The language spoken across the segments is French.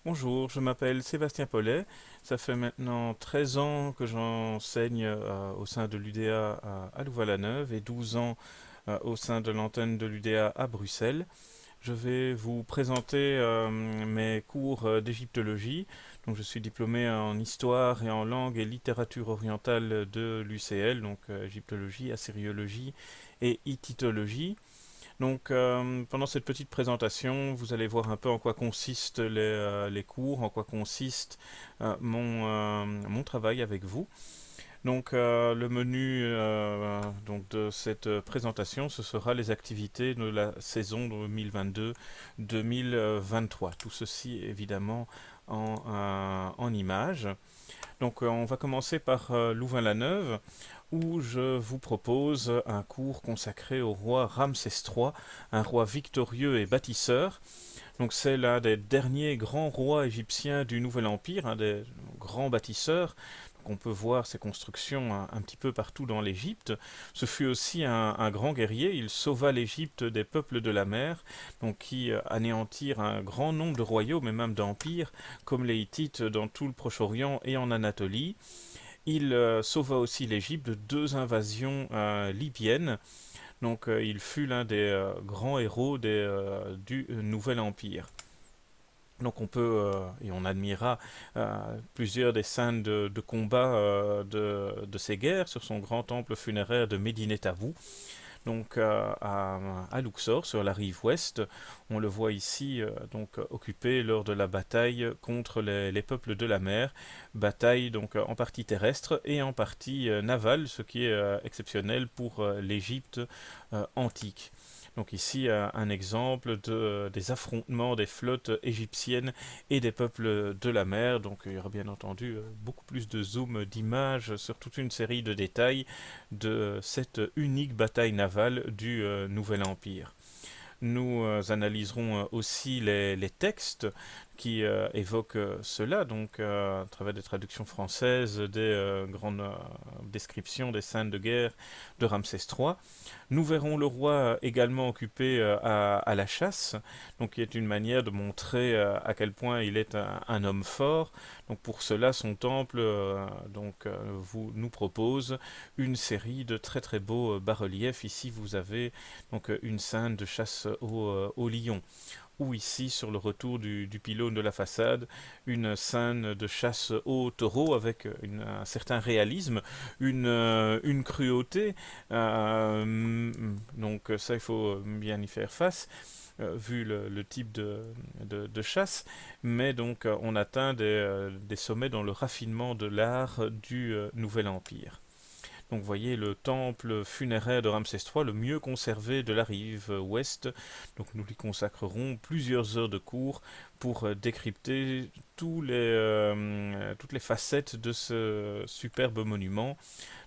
Bonjour, je m'appelle Sébastien Paulet. Ça fait maintenant 13 ans que j'enseigne au sein de l'UDA à Louvain-la-Neuve et 12 ans au sein de l'antenne de l'UDA à Bruxelles. Je vais vous présenter mes cours d'égyptologie. Donc, je suis diplômé en histoire et en langue et littérature orientale de l'UCL, donc égyptologie, assyriologie et hittitologie. Donc, pendant cette petite présentation, vous allez voir un peu en quoi consistent les cours, en quoi consiste mon travail avec vous. Donc, le menu donc de cette présentation, ce sera les activités de la saison 2022-2023. Tout ceci, évidemment, en images. Donc, on va commencer par Louvain-la-Neuve où je vous propose un cours consacré au roi Ramsès III, un roi victorieux et bâtisseur. Donc c'est l'un des derniers grands rois égyptiens du Nouvel Empire, un des grands bâtisseurs. Donc on peut voir ses constructions un petit peu partout dans l'Égypte. Ce fut aussi un grand guerrier. Il sauva l'Égypte des peuples de la mer, donc qui anéantirent un grand nombre de royaumes et même d'empires, comme les Hittites dans tout le Proche-Orient et en Anatolie. Il sauva aussi l'Égypte de deux invasions libyennes. Donc il fut l'un des grands héros du Nouvel Empire. Donc on peut et on admira plusieurs des scènes de combat de ces guerres sur son grand temple funéraire de Médinet Tabou, donc à Luxor, sur la rive ouest. On le voit ici donc occupé lors de la bataille contre les peuples de la mer, bataille donc en partie terrestre et en partie navale, ce qui est exceptionnel pour l'Égypte antique. Donc ici un exemple des affrontements des flottes égyptiennes et des peuples de la mer. Donc il y aura bien entendu beaucoup plus de zoom d'images sur toute une série de détails de cette unique bataille navale du Nouvel Empire. Nous analyserons aussi les textes qui évoquent cela, donc à travers des traductions françaises, des grandes descriptions des scènes de guerre de Ramsès III. Nous verrons le roi également occupé à la chasse, donc qui est une manière de montrer à quel point il est un homme fort. Donc pour cela, son temple nous propose une série de très très beaux bas-reliefs. Ici, vous avez donc une scène de chasse au lion, ou ici sur le retour du pylône de la façade, une scène de chasse au taureau avec un certain réalisme, une cruauté. Donc ça, il faut bien y faire face. Vu le type de chasse, mais donc on atteint des sommets dans le raffinement de l'art du Nouvel Empire. Donc vous voyez le temple funéraire de Ramsès III, le mieux conservé de la rive ouest. Donc nous lui consacrerons plusieurs heures de cours pour décrypter toutes les facettes de ce superbe monument.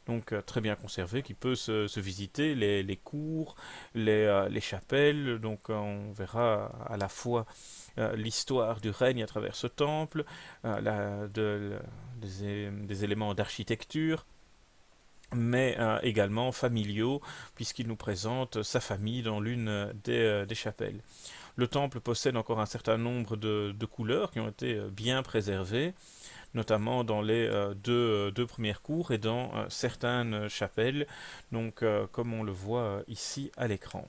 Donc très bien conservé, qui peut se visiter, les cours, les chapelles. Donc on verra à la fois l'histoire du règne à travers ce temple, des éléments d'architecture, mais également familiaux, puisqu'il nous présente sa famille dans l'une des chapelles. Le temple possède encore un certain nombre de couleurs qui ont été bien préservées, notamment dans les deux premières cours et dans certaines chapelles, donc comme on le voit ici à l'écran.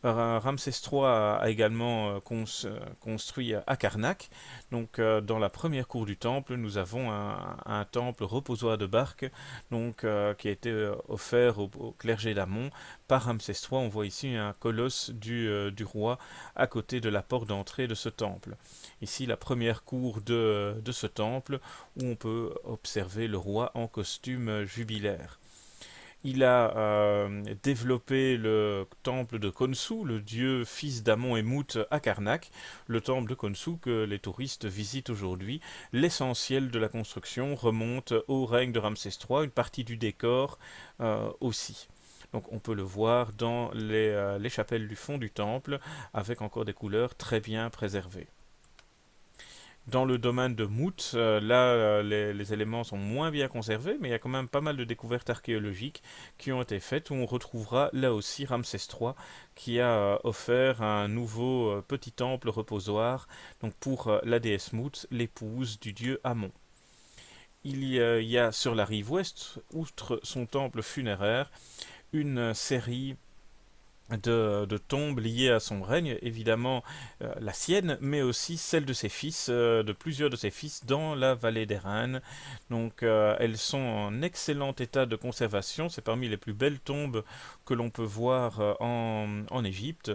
Ramsès III a également construit à Karnak. Donc, dans la première cour du temple, nous avons un temple reposoir de barque, donc qui a été offert au clergé d'Amon par Ramsès III. On voit ici un colosse du roi à côté de la porte d'entrée de ce temple. Ici, la première cour de ce temple où on peut observer le roi en costume jubilaire. Il a développé le temple de Khonsu, le dieu fils d'Amon et Mout à Karnak, le temple de Khonsu que les touristes visitent aujourd'hui. L'essentiel de la construction remonte au règne de Ramsès III, une partie du décor aussi. Donc on peut le voir dans les chapelles du fond du temple, avec encore des couleurs très bien préservées. Dans le domaine de Mout, les éléments sont moins bien conservés, mais il y a quand même pas mal de découvertes archéologiques qui ont été faites, où on retrouvera là aussi Ramsès III, qui a offert un nouveau petit temple reposoir, donc pour la déesse Mout, l'épouse du dieu Amon. Il y a sur la rive ouest, outre son temple funéraire, une série de tombes liées à son règne, évidemment la sienne, mais aussi celle de ses fils, de plusieurs de ses fils dans la vallée des Reines. Donc elles sont en excellent état de conservation, c'est parmi les plus belles tombes que l'on peut voir en Égypte.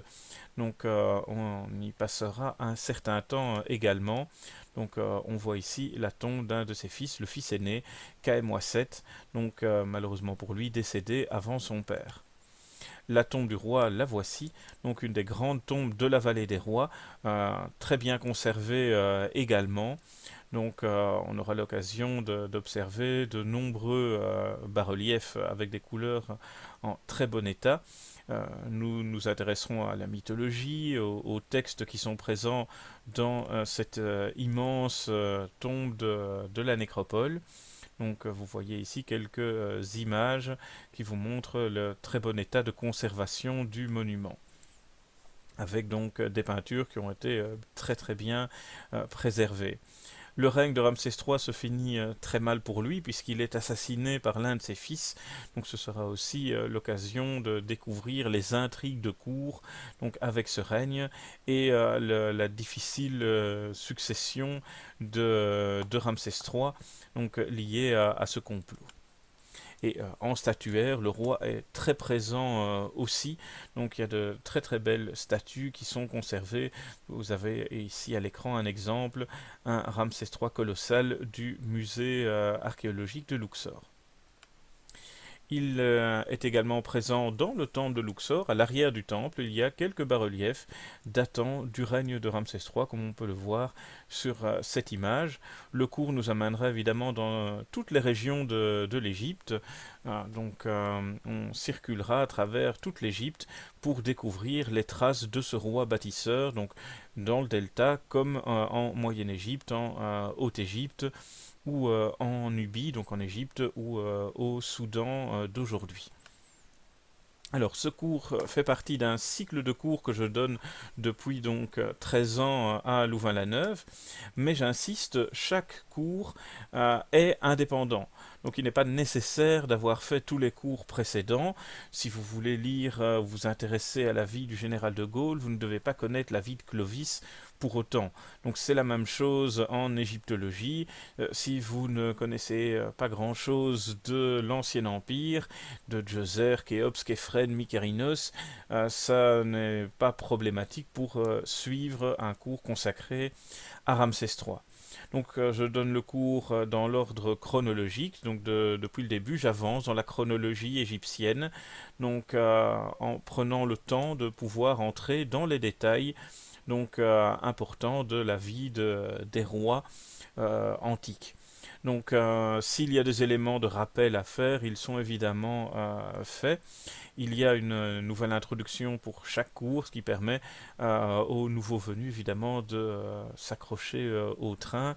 Donc on y passera un certain temps également. Donc on voit ici la tombe d'un de ses fils, le fils aîné, Khem-Wasset, donc malheureusement pour lui décédé avant son père. La tombe du roi, la voici, donc une des grandes tombes de la vallée des rois, très bien conservée également. Donc on aura l'occasion d'observer de nombreux bas-reliefs avec des couleurs en très bon état. Nous nous intéresserons à la mythologie, aux textes qui sont présents dans cette immense tombe de la nécropole. Donc vous voyez ici quelques images qui vous montrent le très bon état de conservation du monument, avec donc des peintures qui ont été très très bien préservées. Le règne de Ramsès III se finit très mal pour lui puisqu'il est assassiné par l'un de ses fils. Donc ce sera aussi l'occasion de découvrir les intrigues de cour donc avec ce règne et la difficile succession de Ramsès III donc liée à ce complot. Et en statuaire, le roi est très présent aussi. Donc il y a de très très belles statues qui sont conservées. Vous avez ici à l'écran un exemple, un Ramsès III colossal du musée archéologique de Luxor. Il est également présent dans le temple de Luxor. À l'arrière du temple, il y a quelques bas-reliefs datant du règne de Ramsès III, comme on peut le voir sur cette image. Le cours nous amènera évidemment dans toutes les régions de l'Égypte. Donc on circulera à travers toute l'Égypte pour découvrir les traces de ce roi bâtisseur, donc dans le delta comme en Moyenne-Égypte, en Haute-Égypte, ou en Nubie, donc en Égypte, ou au Soudan d'aujourd'hui. Alors, ce cours fait partie d'un cycle de cours que je donne depuis donc 13 ans à Louvain-la-Neuve, mais j'insiste, chaque cours est indépendant. Donc, il n'est pas nécessaire d'avoir fait tous les cours précédents. Si vous voulez lire, vous intéresser à la vie du général de Gaulle, vous ne devez pas connaître la vie de Clovis pour autant. Donc, c'est la même chose en égyptologie. Si vous ne connaissez pas grand-chose de l'Ancien Empire, de Djoser, Khéops, Képhren, Mykérinos, ça n'est pas problématique pour suivre un cours consacré à Ramsès III. Donc je donne le cours dans l'ordre chronologique, donc depuis le début j'avance dans la chronologie égyptienne, donc en prenant le temps de pouvoir entrer dans les détails donc importants de la vie des rois antiques. Donc, s'il y a des éléments de rappel à faire, ils sont évidemment faits. Il y a une nouvelle introduction pour chaque cours, ce qui permet aux nouveaux venus, évidemment, de s'accrocher au train.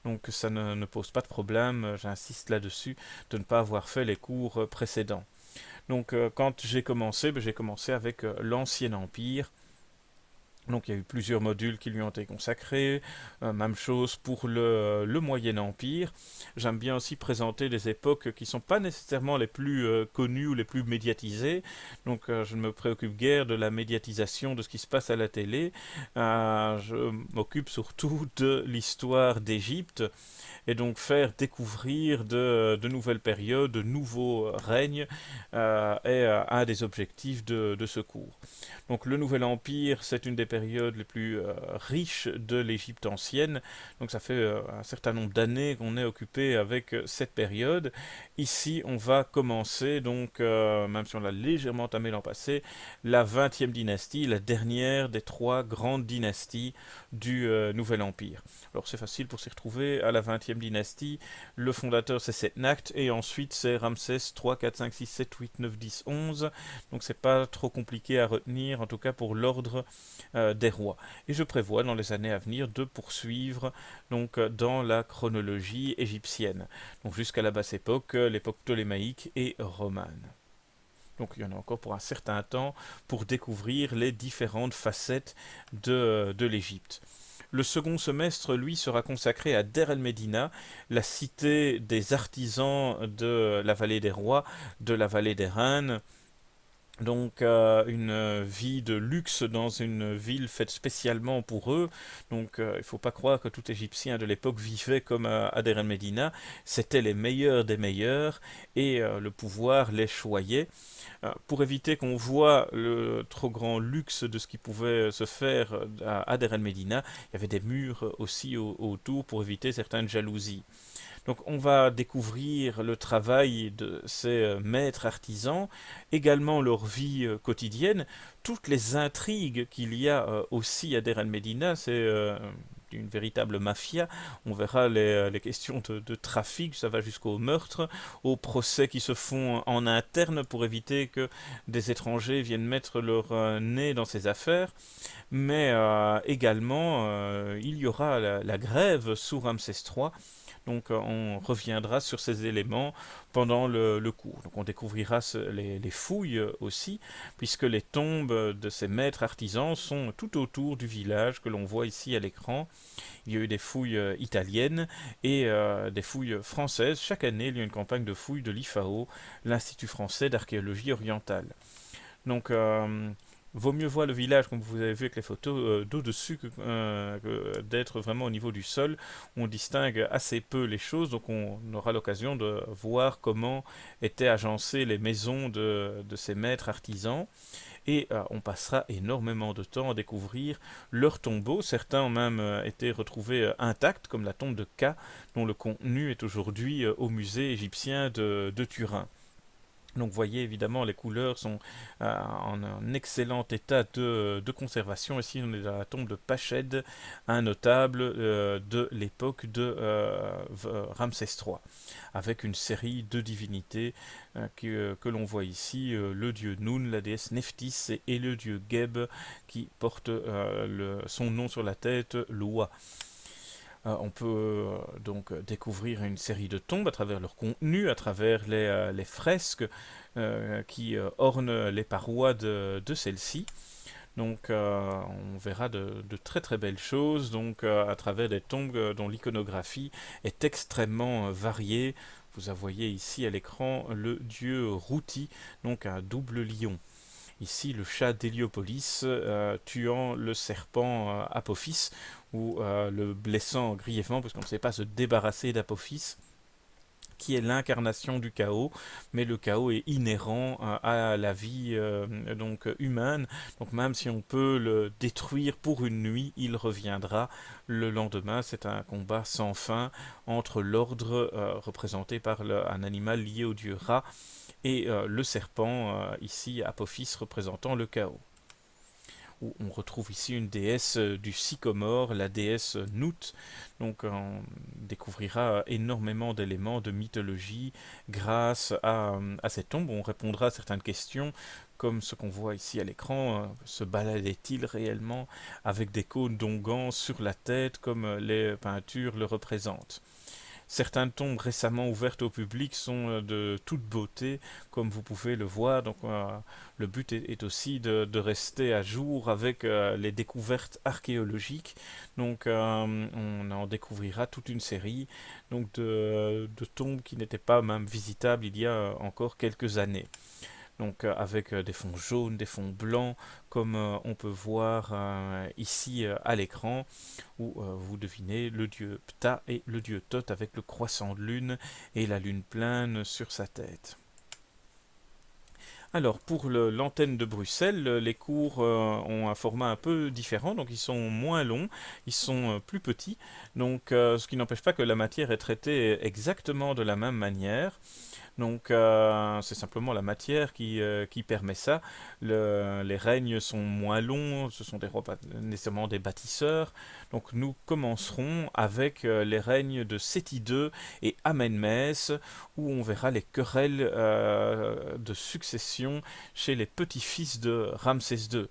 Donc, ça ne pose pas de problème, j'insiste là-dessus, de ne pas avoir fait les cours précédents. Donc, quand j'ai commencé avec l'Ancien Empire. Donc il y a eu plusieurs modules qui lui ont été consacrés, même chose pour le Moyen Empire. J'aime bien aussi présenter des époques qui ne sont pas nécessairement les plus connues ou les plus médiatisées, donc je ne me préoccupe guère de la médiatisation de ce qui se passe à la télé. Je m'occupe surtout de l'histoire d'Égypte et donc faire découvrir de nouvelles périodes, de nouveaux règnes est un des objectifs de ce cours. Donc le Nouvel Empire, c'est une des périodes les plus riches de l'Égypte ancienne. Donc ça fait un certain nombre d'années qu'on est occupé avec cette période. Ici, on va commencer, donc, même si on l'a légèrement entamé l'an passé, la 20e dynastie, la dernière des trois grandes dynasties du Nouvel Empire. Alors c'est facile pour s'y retrouver. À la 20e dynastie, le fondateur c'est Setnacht et ensuite c'est Ramsès 3, 4, 5, 6, 7, 8, 9, 10, 11. Donc c'est pas trop compliqué à retenir, en tout cas pour l'ordre des rois. Et je prévois dans les années à venir de poursuivre donc dans la chronologie égyptienne, donc jusqu'à la basse époque, l'époque ptolémaïque et romane. Donc il y en a encore pour un certain temps pour découvrir les différentes facettes de l'Égypte. Le second semestre, lui, sera consacré à Der el-Médina, la cité des artisans de la vallée des rois, de la vallée des reines, donc une vie de luxe dans une ville faite spécialement pour eux. Donc il ne faut pas croire que tout Égyptien de l'époque vivait comme à Der el-Médina. C'était les meilleurs des meilleurs et le pouvoir les choyait. Pour éviter qu'on voit le trop grand luxe de ce qui pouvait se faire à Der el-Médina, il y avait des murs aussi autour pour éviter certaines jalousies. Donc on va découvrir le travail de ces maîtres artisans, également leur vie quotidienne, toutes les intrigues qu'il y a aussi à Der el-Médina, c'est une véritable mafia. On verra les questions de trafic, ça va jusqu'au meurtre, aux procès qui se font en interne pour éviter que des étrangers viennent mettre leur nez dans ces affaires. Mais également, il y aura la grève sous Ramsès III. Donc on reviendra sur ces éléments pendant le cours. Donc on découvrira les fouilles aussi, puisque les tombes de ces maîtres artisans sont tout autour du village que l'on voit ici à l'écran. Il y a eu des fouilles italiennes et des fouilles françaises. Chaque année, il y a une campagne de fouilles de l'IFAO, l'Institut français d'archéologie orientale. Donc vaut mieux voir le village, comme vous avez vu avec les photos, d'au-dessus que d'être vraiment au niveau du sol. On distingue assez peu les choses, donc on aura l'occasion de voir comment étaient agencées les maisons de ces maîtres artisans. Et on passera énormément de temps à découvrir leurs tombeaux. Certains ont même été retrouvés intacts, comme la tombe de K, dont le contenu est aujourd'hui au musée égyptien de Turin. Donc vous voyez évidemment les couleurs sont en un excellent état de conservation. Ici on est dans la tombe de Pached, un notable de l'époque de Ramsès III, avec une série de divinités que l'on voit ici, le dieu Nun, la déesse Nephthys et le dieu Geb qui porte son nom sur la tête, Loa. On peut donc découvrir une série de tombes à travers leur contenu, à travers les fresques qui ornent les parois de celles-ci. Donc on verra de très très belles choses donc, à travers des tombes dont l'iconographie est extrêmement variée. Vous voyez ici à l'écran le dieu Routi, donc un double lion. Ici, le chat d'Héliopolis tuant le serpent Apophis, ou le blessant grièvement, parce qu'on ne sait pas se débarrasser d'Apophis, qui est l'incarnation du chaos, mais le chaos est inhérent à la vie donc humaine. Donc même si on peut le détruire pour une nuit, il reviendra le lendemain. C'est un combat sans fin entre l'ordre représenté par un animal lié au dieu Ra et le serpent, ici Apophis représentant le chaos. Où on retrouve ici une déesse du sycomore, la déesse Nout. Donc on découvrira énormément d'éléments de mythologie grâce à cette tombe. On répondra à certaines questions, comme ce qu'on voit ici à l'écran. Se baladait-il réellement avec des cônes d'onguents sur la tête, comme les peintures le représentent? Certaines tombes récemment ouvertes au public sont de toute beauté, comme vous pouvez le voir. Donc, le but est aussi de rester à jour avec les découvertes archéologiques. Donc, on en découvrira toute une série donc de tombes qui n'étaient pas même visitables il y a encore quelques années. Donc avec des fonds jaunes, des fonds blancs, comme on peut voir ici à l'écran, où vous devinez le dieu Ptah et le dieu Thoth avec le croissant de lune et la lune pleine sur sa tête. Alors, pour l'antenne de Bruxelles, les cours ont un format un peu différent, donc ils sont moins longs, ils sont plus petits, donc ce qui n'empêche pas que la matière est traitée exactement de la même manière. Donc c'est simplement la matière qui permet ça. Les règnes sont moins longs, ce sont des rois pas nécessairement des bâtisseurs. Donc nous commencerons avec les règnes de Séti II et Amenmès, où on verra les querelles de succession chez les petits-fils de Ramsès II,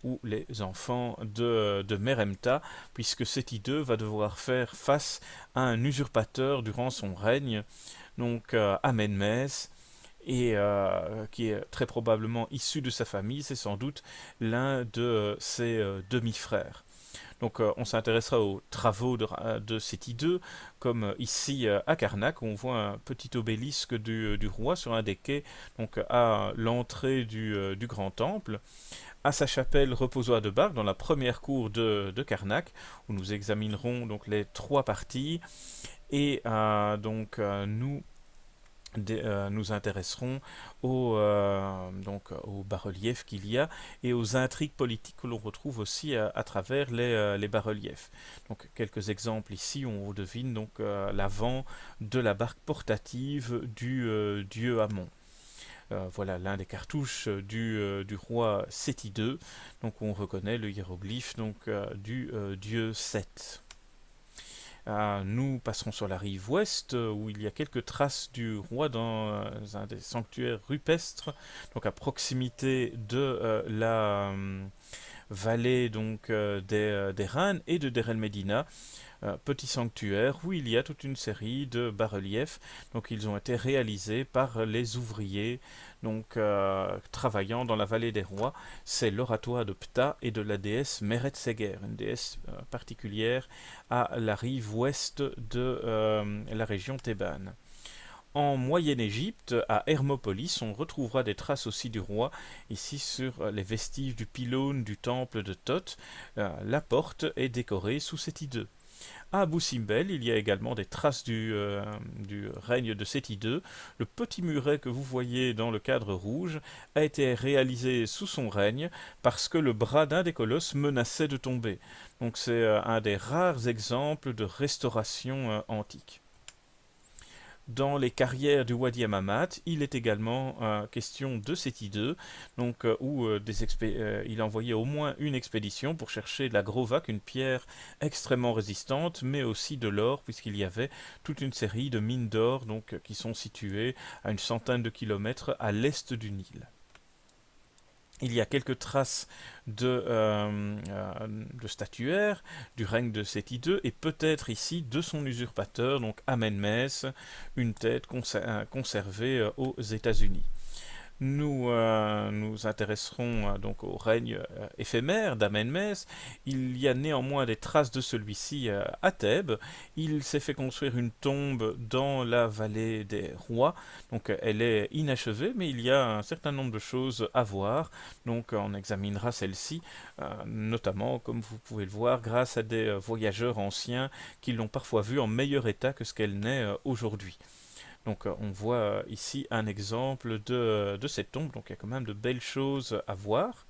ou les enfants de Meremta, puisque Séti II va devoir faire face à un usurpateur durant son règne, donc Amenmès, et qui est très probablement issu de sa famille, c'est sans doute l'un de ses demi-frères. Donc on s'intéressera aux travaux de Séti II, comme ici à Karnak, où on voit un petit obélisque du roi sur un des quais, donc à l'entrée du grand temple, à sa chapelle reposoir de Bar, dans la première cour de Karnak, où nous examinerons donc les trois parties, et nous intéresserons aux bas-reliefs qu'il y a et aux intrigues politiques que l'on retrouve aussi à travers les bas-reliefs. Donc quelques exemples ici, on devine donc l'avant de la barque portative du dieu Amon. Voilà l'un des cartouches du roi Séti II. Donc on reconnaît le hiéroglyphe du dieu Seth. Nous passerons sur la rive ouest où il y a quelques traces du roi dans un des sanctuaires rupestres, donc à proximité de la vallée des Reines et de Der El Medina, petit sanctuaire où il y a toute une série de bas-reliefs. Donc ils ont été réalisés par les ouvriers travaillant dans la vallée des rois. C'est l'oratoire de Ptah et de la déesse Meret Seger, une déesse particulière à la rive ouest de la région thébaine. En Moyenne-Égypte, à Hermopolis, on retrouvera des traces aussi du roi, ici sur les vestiges du pylône du temple de Thoth. La porte est décorée sous Séti II. À Abou Simbel, il y a également des traces du règne de Séti II. Le petit muret que vous voyez dans le cadre rouge a été réalisé sous son règne parce que le bras d'un des colosses menaçait de tomber. Donc c'est un des rares exemples de restauration antique. Dans les carrières du Wadi Hammamat, il est également question de Séti II, où il envoyait au moins une expédition pour chercher de la Grovac, une pierre extrêmement résistante, mais aussi de l'or, puisqu'il y avait toute une série de mines d'or qui sont situées à une centaine de kilomètres à l'est du Nil. Il y a quelques traces de statuaires du règne de Séti II et peut-être ici de son usurpateur, donc Amenmès, une tête conservée aux États-Unis. Nous intéresserons donc au règne éphémère d'Amenmès. Il y a néanmoins des traces de celui-ci à Thèbes. Il s'est fait construire une tombe dans la vallée des rois. Donc elle est inachevée, mais il y a un certain nombre de choses à voir. Donc on examinera celle-ci, notamment, comme vous pouvez le voir, grâce à des voyageurs anciens qui l'ont parfois vue en meilleur état que ce qu'elle n'est aujourd'hui. Donc on voit ici un exemple de cette tombe, donc il y a quand même de belles choses à voir.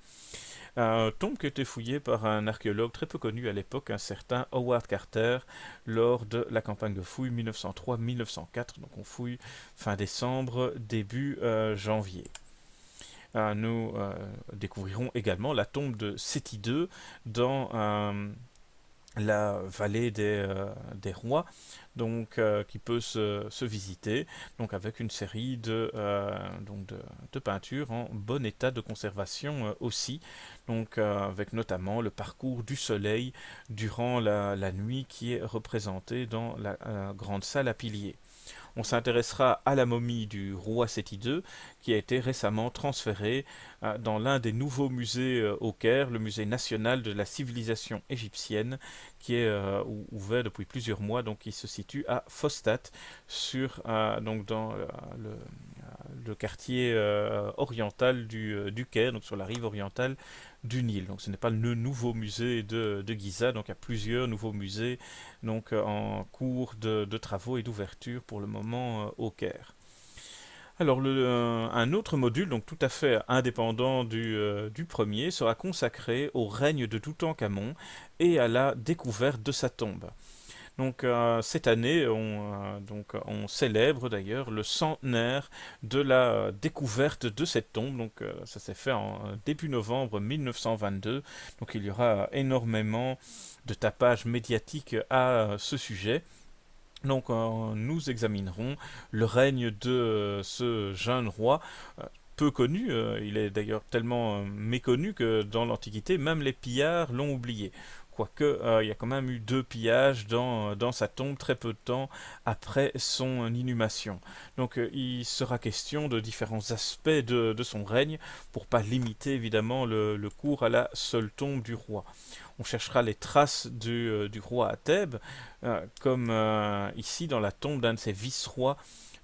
Tombe qui a été fouillée par un archéologue très peu connu à l'époque, un certain Howard Carter, lors de la campagne de fouille 1903-1904. Donc on fouille fin décembre, début janvier. Nous découvrirons également la tombe de Séti II dans la vallée des rois, qui peut se visiter, donc avec une série de peintures en bon état de conservation aussi, avec notamment le parcours du soleil durant la nuit qui est représenté dans la grande salle à piliers. On s'intéressera à la momie du roi Séti II qui a été récemment transférée dans l'un des nouveaux musées au Caire, le musée national de la civilisation égyptienne, qui est ouvert depuis plusieurs mois, donc qui se situe à Fostat, dans le quartier oriental du Caire, donc sur la rive orientale du Nil. Donc ce n'est pas le nouveau musée de Giza, donc il y a plusieurs nouveaux musées en cours de travaux et d'ouverture pour le moment au Caire. Alors un autre module, donc tout à fait indépendant du premier, sera consacré au règne de Toutankhamon et à la découverte de sa tombe. Donc cette année, on célèbre d'ailleurs le centenaire de la découverte de cette tombe. Donc ça s'est fait en début novembre 1922. Donc il y aura énormément de tapage médiatique à ce sujet. Donc nous examinerons le règne de ce jeune roi, peu connu. Il est d'ailleurs tellement méconnu que dans l'Antiquité, même les pillards l'ont oublié. Quoique, il y a quand même eu 2 pillages dans sa tombe très peu de temps après son inhumation. Donc il sera question de différents aspects de son règne, pour pas limiter évidemment le cours à la seule tombe du roi. On cherchera les traces du roi à Thèbes, comme ici dans la tombe d'un de ses vice-rois,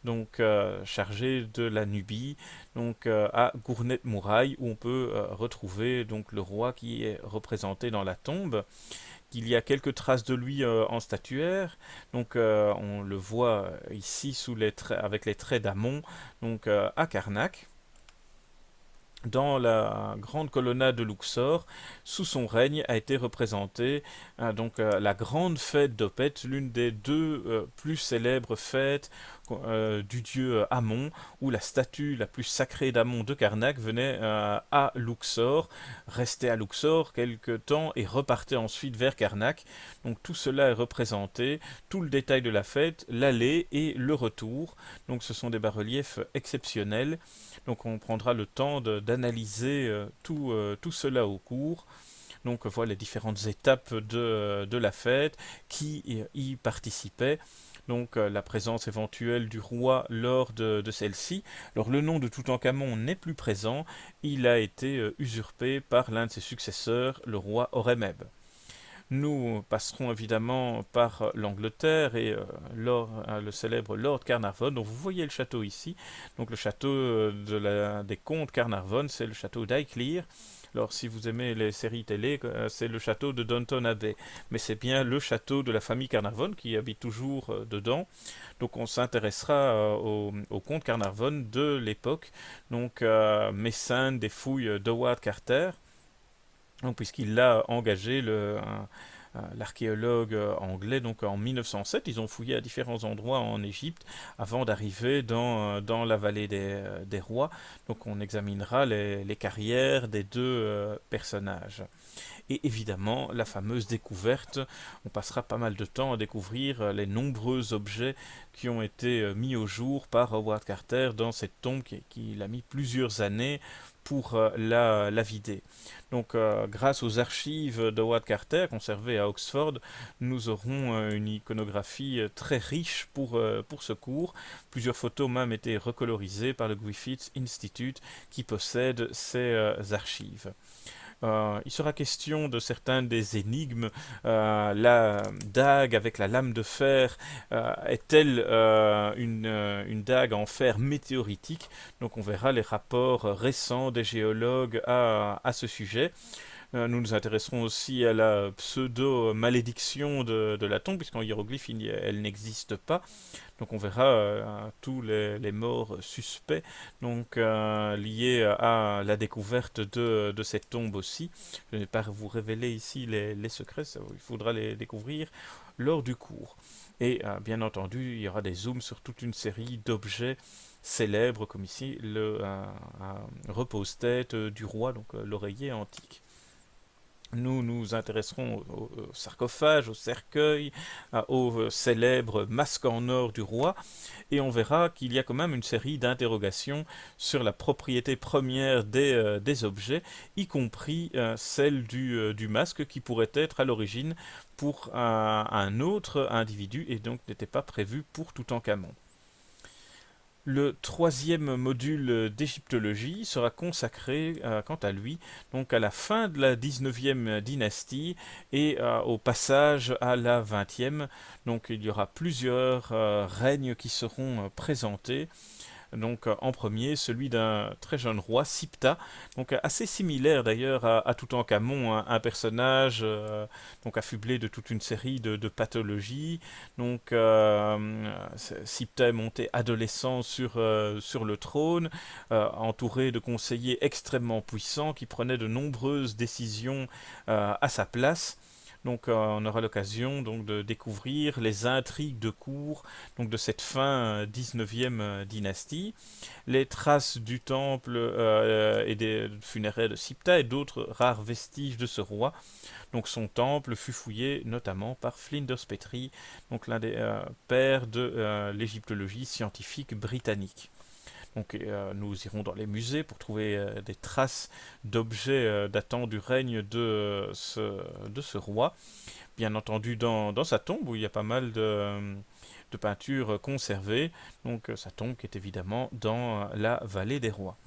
donc chargé de la Nubie, donc à Gournet Mouraille, où on peut retrouver donc le roi qui est représenté dans la tombe. Il y a quelques traces de lui en statuaire, donc on le voit ici avec les traits d'Amon, donc à Karnak. Dans la grande colonnade de Luxor, sous son règne, a été représentée la grande fête d'Opet, l'une des 2 plus célèbres fêtes du dieu Amon, où la statue la plus sacrée d'Amon de Karnak venait à Luxor, restait à Luxor quelque temps et repartait ensuite vers Karnak. Donc tout cela est représenté, tout le détail de la fête, l'aller et le retour. Donc ce sont des bas-reliefs exceptionnels. Donc on prendra le temps d'analyser tout cela au cours. Donc voilà les différentes étapes de la fête, qui y participaient. Donc la présence éventuelle du roi lors de celle-ci. Alors le nom de Toutankhamon n'est plus présent, il a été usurpé par l'un de ses successeurs, le roi Horemheb. Nous passerons évidemment par l'Angleterre et le célèbre Lord Carnarvon. Donc vous voyez le château ici. Donc le château des comtes Carnarvon, c'est le château d'Highclere. Alors si vous aimez les séries télé, c'est le château de Downton Abbey. Mais c'est bien le château de la famille Carnarvon qui habite toujours dedans. Donc on s'intéressera au comte Carnarvon de l'époque. Donc mécène des fouilles d'Howard Carter. Donc, puisqu'il a engagé l'archéologue anglais donc en 1907. Ils ont fouillé à différents endroits en Égypte avant d'arriver dans la vallée des rois. Donc on examinera les carrières des 2 personnages. Et évidemment, la fameuse découverte, on passera pas mal de temps à découvrir les nombreux objets qui ont été mis au jour par Howard Carter dans cette tombe qu'il a mis plusieurs années pour la vider. Donc, grâce aux archives de Howard Carter conservées à Oxford, nous aurons une iconographie très riche pour ce cours. Plusieurs photos même été recolorisées par le Griffith Institute qui possède ces archives. Il sera question de certaines des énigmes. La dague avec la lame de fer est-elle une dague en fer météoritique? Donc on verra les rapports récents des géologues à ce sujet. Nous nous intéresserons aussi à la pseudo-malédiction de la tombe, puisqu'en hiéroglyphe, elle n'existe pas. Donc on verra tous les morts suspects donc, liés à la découverte de cette tombe aussi. Je ne vais pas vous révéler ici les secrets, il faudra les découvrir lors du cours. Et bien entendu, il y aura des zooms sur toute une série d'objets célèbres, comme ici le repose-tête du roi, donc l'oreiller antique. Nous nous intéresserons au sarcophage, au cercueil, au célèbre masque en or du roi, et on verra qu'il y a quand même une série d'interrogations sur la propriété première des objets, y compris celle du masque qui pourrait être à l'origine pour un autre individu et donc n'était pas prévu pour Toutankhamon. Le troisième module d'égyptologie sera consacré, quant à lui, donc à la fin de la 19e dynastie et au passage à la 20e. Donc il y aura plusieurs règnes qui seront présentés. Donc en premier, celui d'un très jeune roi, Sipta, donc assez similaire d'ailleurs à Toutankhamon, un personnage donc affublé de toute une série de pathologies. Donc Sipta est monté adolescent sur le trône, entouré de conseillers extrêmement puissants qui prenaient de nombreuses décisions à sa place. Donc on aura l'occasion donc de découvrir les intrigues de cour donc de cette fin 19e dynastie, les traces du temple et des funéraires de Siptah et d'autres rares vestiges de ce roi. Donc son temple fut fouillé notamment par Flinders Petrie, donc l'un des pères de l'égyptologie scientifique britannique. Donc nous irons dans les musées pour trouver des traces d'objets datant du règne de ce roi. Bien entendu dans sa tombe où il y a pas mal de peintures conservées. Donc sa tombe qui est évidemment dans la vallée des rois.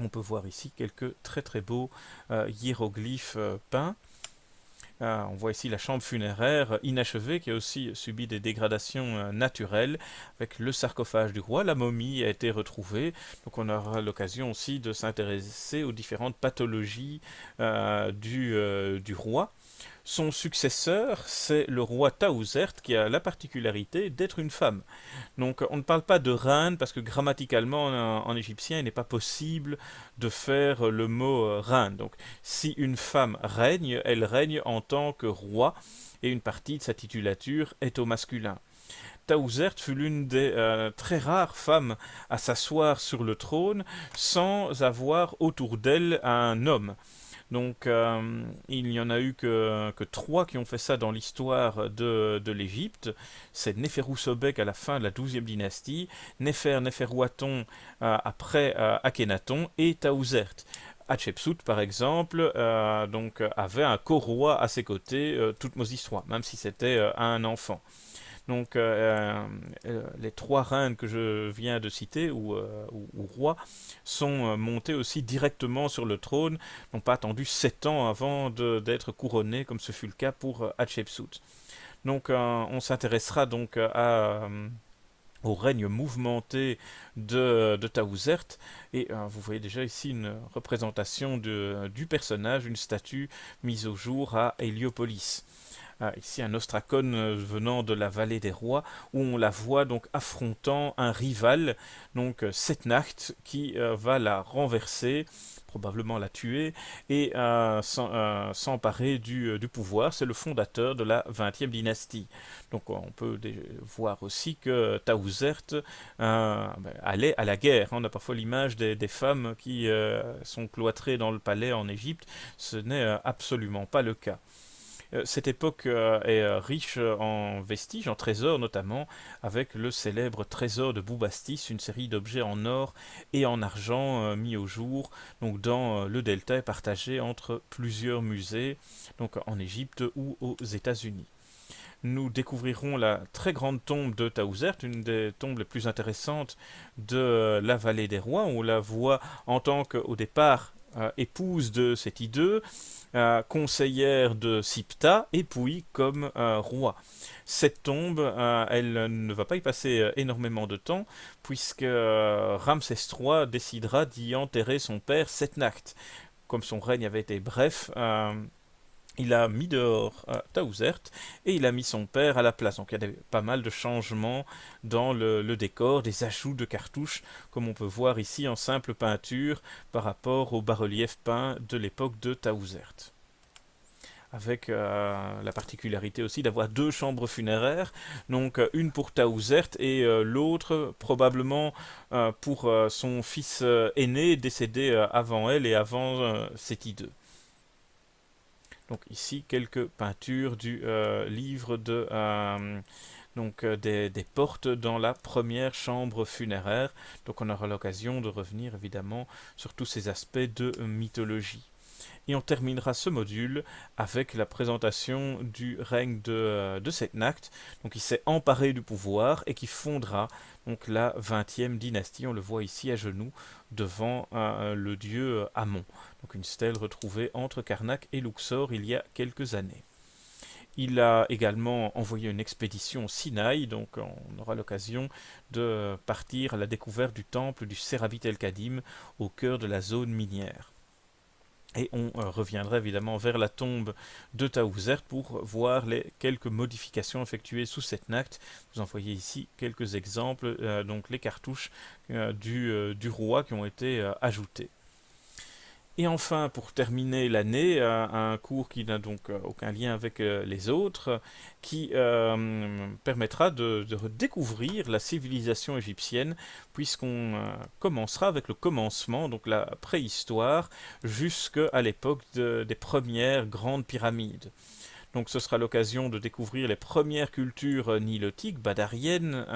On peut voir ici quelques très très beaux hiéroglyphes peints. On voit ici la chambre funéraire inachevée qui a aussi subi des dégradations naturelles avec le sarcophage du roi. La momie a été retrouvée. Donc on aura l'occasion aussi de s'intéresser aux différentes pathologies du roi. Son successeur, c'est le roi Taouzert qui a la particularité d'être une femme. Donc on ne parle pas de reine parce que grammaticalement en égyptien il n'est pas possible de faire le mot reine. Donc si une femme règne, elle règne en tant que roi et une partie de sa titulature est au masculin. Taouzert fut l'une des très rares femmes à s'asseoir sur le trône sans avoir autour d'elle un homme. Donc il n'y en a eu que trois qui ont fait ça dans l'histoire de l'Égypte. C'est Néferou-Sobek à la fin de la 12e dynastie, Néferouaton après Akhenaton et Taouzert. Hatshepsut, par exemple, donc, avait un co-roi à ses côtés, Toutmosis III, même si c'était un enfant. Donc les trois reines que je viens de citer, ou rois, sont montés aussi directement sur le trône, n'ont pas attendu 7 ans avant d'être couronnés, comme ce fut le cas pour Hatshepsut. Donc on s'intéressera donc au règne mouvementé de Taouzert, et vous voyez déjà ici une représentation du personnage, une statue mise au jour à Héliopolis. Ici un ostracone venant de la vallée des rois, où on la voit donc affrontant un rival, donc Setnacht, qui va la renverser, probablement la tuer, et s'emparer du pouvoir. C'est le fondateur de la 20e dynastie. Donc on peut voir aussi que Taouzert allait à la guerre. On a parfois l'image des femmes qui sont cloîtrées dans le palais en Égypte. Ce n'est absolument pas le cas. Cette époque est riche en vestiges, en trésors notamment, avec le célèbre trésor de Boubastis, une série d'objets en or et en argent mis au jour donc dans le delta et partagé entre plusieurs musées, donc en Égypte ou aux États-Unis. Nous découvrirons la très grande tombe de Taouzert, une des tombes les plus intéressantes de la vallée des rois. On la voit en tant qu'au départ épouse de Séti II, conseillère de Siptah et puis comme roi. Cette tombe, elle ne va pas y passer énormément de temps puisque Ramsès III décidera d'y enterrer son père Setnacht. Comme son règne avait été bref, il a mis dehors Taouzert et il a mis son père à la place. Donc il y a pas mal de changements dans le décor, des ajouts de cartouches, comme on peut voir ici en simple peinture par rapport aux bas-reliefs peints de l'époque de Taouzert. Avec la particularité aussi d'avoir deux chambres funéraires, donc une pour Taouzert et l'autre probablement pour son fils aîné décédé avant elle et avant Séti II. Donc ici quelques peintures du livre des portes dans la première chambre funéraire. Donc on aura l'occasion de revenir évidemment sur tous ces aspects de mythologie. Et on terminera ce module avec la présentation du règne de Setnacht, donc qui s'est emparé du pouvoir et qui fondera donc la 20e dynastie. On le voit ici à genoux devant le dieu Amon, donc une stèle retrouvée entre Karnak et Luxor il y a quelques années. Il a également envoyé une expédition au Sinaï, donc on aura l'occasion de partir à la découverte du temple du Serabit el-Kadim au cœur de la zone minière. Et on reviendra évidemment vers la tombe de Taouzert pour voir les quelques modifications effectuées sous Setnacht. Vous en voyez ici quelques exemples, donc les cartouches du roi qui ont été ajoutées. Et enfin, pour terminer l'année, un cours qui n'a donc aucun lien avec les autres, qui permettra de redécouvrir la civilisation égyptienne, puisqu'on commencera avec le commencement, donc la préhistoire, jusqu'à l'époque des premières grandes pyramides. Donc ce sera l'occasion de découvrir les premières cultures nilotiques, badariennes,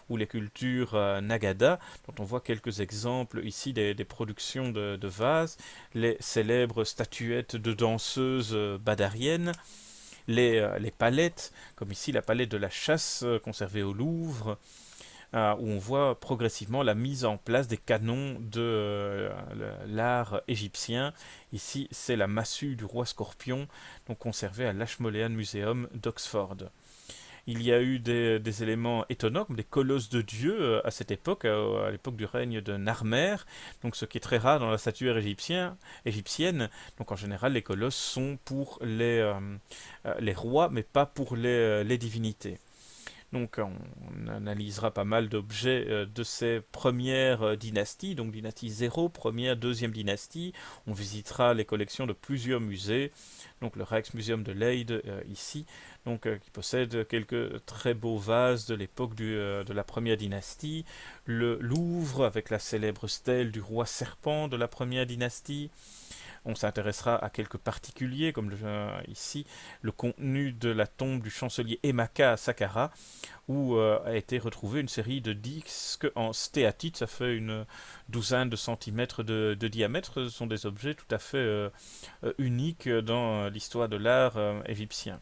ou les cultures Nagada, dont on voit quelques exemples ici des productions de vases, les célèbres statuettes de danseuses badariennes, les palettes, comme ici la palette de la chasse conservée au Louvre, où on voit progressivement la mise en place des canons de l'art égyptien. Ici, c'est la massue du roi Scorpion, donc conservée à l'Ashmolean Museum d'Oxford. Il y a eu des éléments étonnants, comme des colosses de dieux à cette époque, à l'époque du règne de Narmer, donc ce qui est très rare dans la statuaire égyptienne. Donc en général, les colosses sont pour les rois, mais pas pour les divinités. Donc on analysera pas mal d'objets de ces premières dynasties, donc dynastie 0, première, deuxième dynastie. On visitera les collections de plusieurs musées, donc le Rijksmuseum de Leyde ici, donc qui possède quelques très beaux vases de l'époque de la première dynastie, le Louvre avec la célèbre stèle du roi serpent de la première dynastie. On s'intéressera à quelques particuliers, comme ici le contenu de la tombe du chancelier Emaka à Saqqara, où a été retrouvée une série de disques en stéatite. Ça fait une douzaine de centimètres de diamètre. Ce sont des objets tout à fait uniques dans l'histoire de l'art égyptien.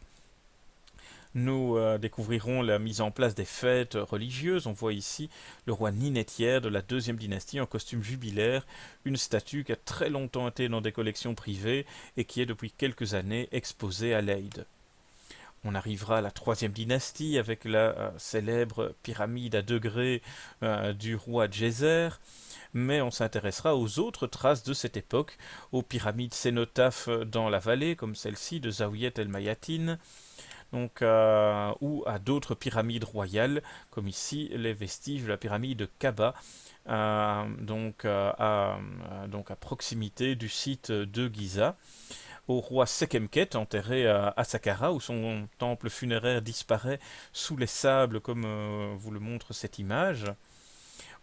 Nous découvrirons la mise en place des fêtes religieuses. On voit ici le roi Ninetière de la deuxième dynastie en costume jubilaire, une statue qui a très longtemps été dans des collections privées et qui est depuis quelques années exposée à Leyde. On arrivera à la troisième dynastie avec la célèbre pyramide à degrés du roi Djéser, mais on s'intéressera aux autres traces de cette époque, aux pyramides cénotaphes dans la vallée, comme celle-ci de Zaouiet el-Mayatin, donc, ou à d'autres pyramides royales, comme ici les vestiges de la pyramide de Kaba, donc à proximité du site de Giza, au roi Sekemket, enterré à Saqqara, où son temple funéraire disparaît sous les sables, comme vous le montre cette image.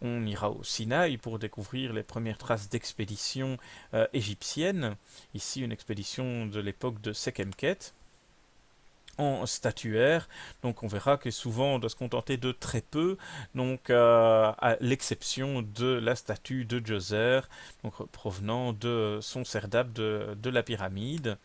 On ira au Sinaï pour découvrir les premières traces d'expédition égyptienne. Ici, une expédition de l'époque de Sekemket en statuaire, donc on verra que souvent on doit se contenter de très peu, donc à l'exception de la statue de Djoser, donc provenant de son serdab de la pyramide.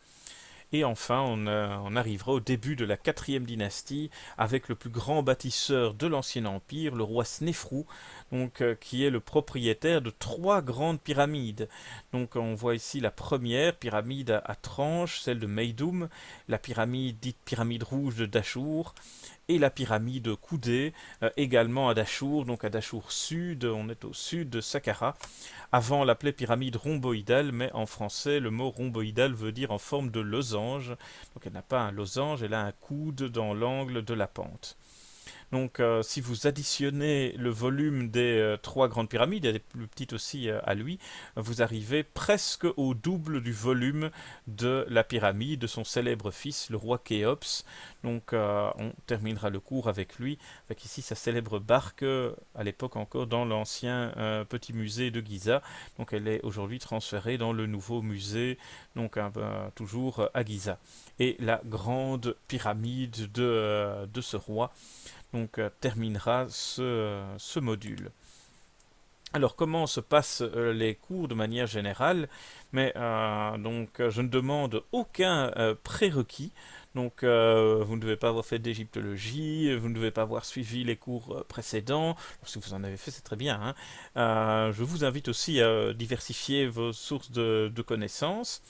Et enfin, on arrivera au début de la quatrième dynastie avec le plus grand bâtisseur de l'Ancien Empire, le roi Snéfrou, donc, qui est le propriétaire de trois grandes pyramides. Donc on voit ici la première pyramide à tranches, celle de Meidoum, la pyramide dite pyramide rouge de Dachour, et la pyramide coudée, également à Dachour, donc à Dachour sud, on est au sud de Saqqara. Avant, on l'appelait pyramide rhomboïdale, mais en français, le mot rhomboïdal veut dire en forme de losange. Donc elle n'a pas un losange, elle a un coude dans l'angle de la pente. Donc, si vous additionnez le volume des trois grandes pyramides, il y a des plus petites aussi à lui, vous arrivez presque au double du volume de la pyramide de son célèbre fils, le roi Khéops. Donc, on terminera le cours avec lui, avec ici sa célèbre barque, à l'époque encore dans l'ancien petit musée de Giza. Donc, elle est aujourd'hui transférée dans le nouveau musée, donc toujours à Giza. Et la grande pyramide de ce roi donc terminera ce module. Alors comment se passent les cours de manière générale? Mais donc je ne demande aucun prérequis. Donc vous ne devez pas avoir fait d'égyptologie, vous ne devez pas avoir suivi les cours précédents. Si vous en avez fait, c'est très bien, hein. Je vous invite aussi à diversifier vos sources de connaissances.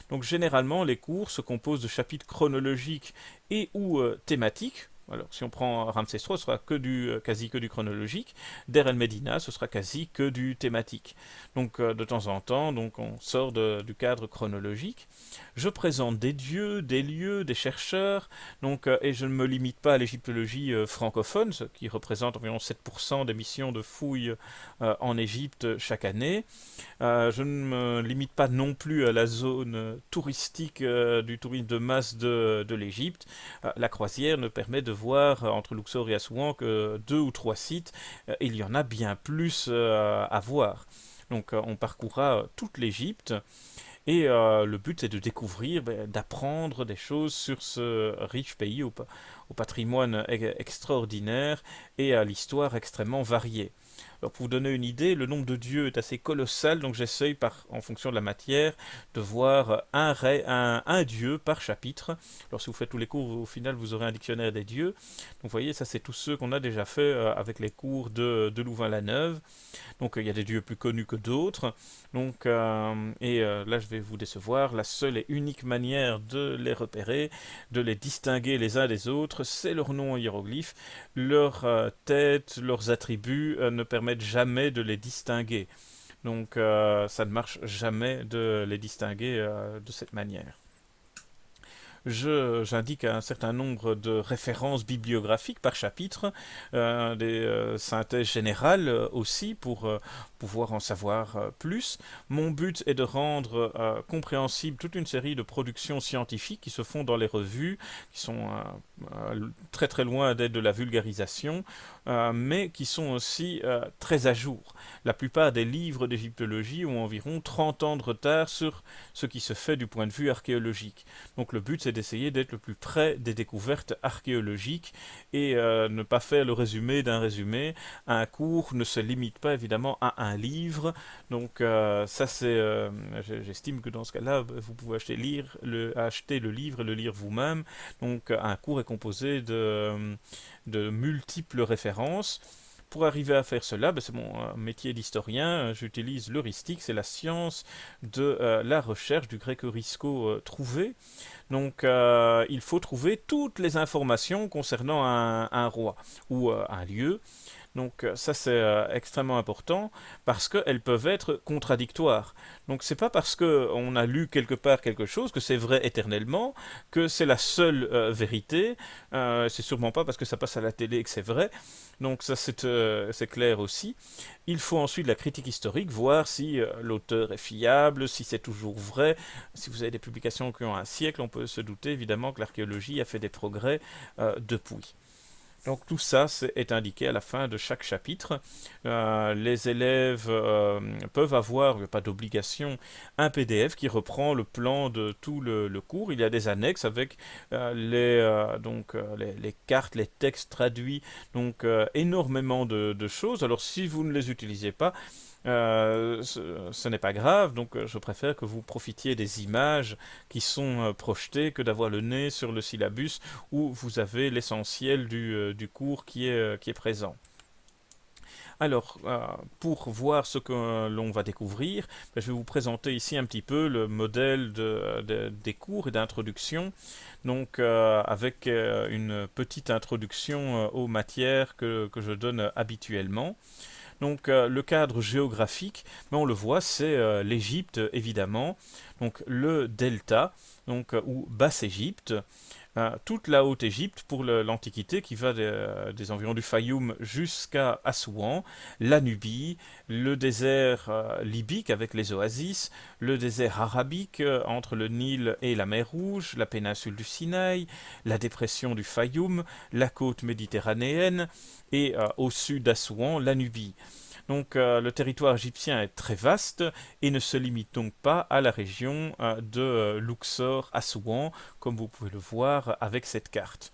Donc généralement, les cours se composent de chapitres chronologiques et ou thématiques. alors si on prend Ramsès III, ce sera quasi que du chronologique. Der El Medina, ce sera quasi que du thématique. Donc de temps en temps, donc on sort du cadre chronologique. Je présente des dieux, des lieux, des chercheurs, donc, et je ne me limite pas à l'égyptologie francophone, ce qui représente environ 7% des missions de fouilles en Égypte chaque année. Je ne me limite pas non plus à la zone touristique du tourisme de masse de l'Égypte. La croisière ne permet de voir entre Luxor et Assouan que 2 ou 3 sites. Il y en a bien plus à voir. Donc on parcourra toute l'Égypte. Et le but, c'est de découvrir, d'apprendre des choses sur ce riche pays au patrimoine extraordinaire et à l'histoire extrêmement variée. Alors, pour vous donner une idée, le nombre de dieux est assez colossal, donc j'essaye, en fonction de la matière, de voir un dieu par chapitre. Alors, si vous faites tous les cours, au final, vous aurez un dictionnaire des dieux. Donc, vous voyez, ça, c'est tous ceux qu'on a déjà fait avec les cours de Louvain-la-Neuve. Donc il y a des dieux plus connus que d'autres. Donc là je vais vous décevoir. La seule et unique manière de les repérer, de les distinguer les uns des autres, c'est leur nom en hiéroglyphe. Leur tête, leurs attributs ne permettent jamais de les distinguer. Donc ça ne marche jamais de les distinguer de cette manière. J'indique un certain nombre de références bibliographiques par chapitre, des synthèses générales aussi pour pouvoir en savoir plus. Mon but est de rendre compréhensible toute une série de productions scientifiques qui se font dans les revues, qui sont très très loin d'être de la vulgarisation, mais qui sont aussi très à jour. La plupart des livres d'égyptologie ont environ 30 ans de retard sur ce qui se fait du point de vue archéologique. Donc le but, c'est d'essayer d'être le plus près des découvertes archéologiques et ne pas faire le résumé d'un résumé. Un cours ne se limite pas évidemment à un livre. Donc ça, j'estime que dans ce cas-là, vous pouvez acheter le livre et le lire vous-même. Donc un cours est composé de multiples références. Pour arriver à faire cela, c'est mon métier d'historien, j'utilise l'heuristique, c'est la science de la recherche, du grec eurisco trouver. Donc il faut trouver toutes les informations concernant un roi ou un lieu. Donc ça c'est extrêmement important parce qu'elles peuvent être contradictoires. Donc c'est pas parce qu'on a lu quelque part quelque chose que c'est vrai éternellement, que c'est la seule vérité. C'est sûrement pas parce que ça passe à la télé que c'est vrai. Donc ça c'est clair aussi. Il faut ensuite la critique historique, voir si l'auteur est fiable, si c'est toujours vrai. Si vous avez des publications qui ont un siècle, on peut se douter évidemment que l'archéologie a fait des progrès depuis. Donc tout ça est indiqué à la fin de chaque chapitre. Les élèves peuvent avoir, il n'y a pas d'obligation, un PDF qui reprend le plan de tout le cours. Il y a des annexes avec les cartes, les textes traduits, donc énormément de choses. Alors si vous ne les utilisez pas, ce n'est pas grave, donc je préfère que vous profitiez des images qui sont projetées que d'avoir le nez sur le syllabus où vous avez l'essentiel du cours qui est présent. Alors, pour voir ce que l'on va découvrir, je vais vous présenter ici un petit peu le modèle des cours et d'introduction, donc avec une petite introduction aux matières que je donne habituellement. Donc le cadre géographique, mais on le voit, c'est l'Égypte évidemment, donc le delta, donc ou Basse-Égypte, toute la Haute-Égypte pour l'Antiquité qui va des environs du Fayoum jusqu'à Assouan, la Nubie, le désert libyque avec les oasis, le désert arabique entre le Nil et la mer Rouge, la péninsule du Sinaï, la dépression du Fayoum, la côte méditerranéenne et au sud d'Assouan, la Nubie. Donc le territoire égyptien est très vaste et ne se limite donc pas à la région de Luxor, Assouan, comme vous pouvez le voir avec cette carte.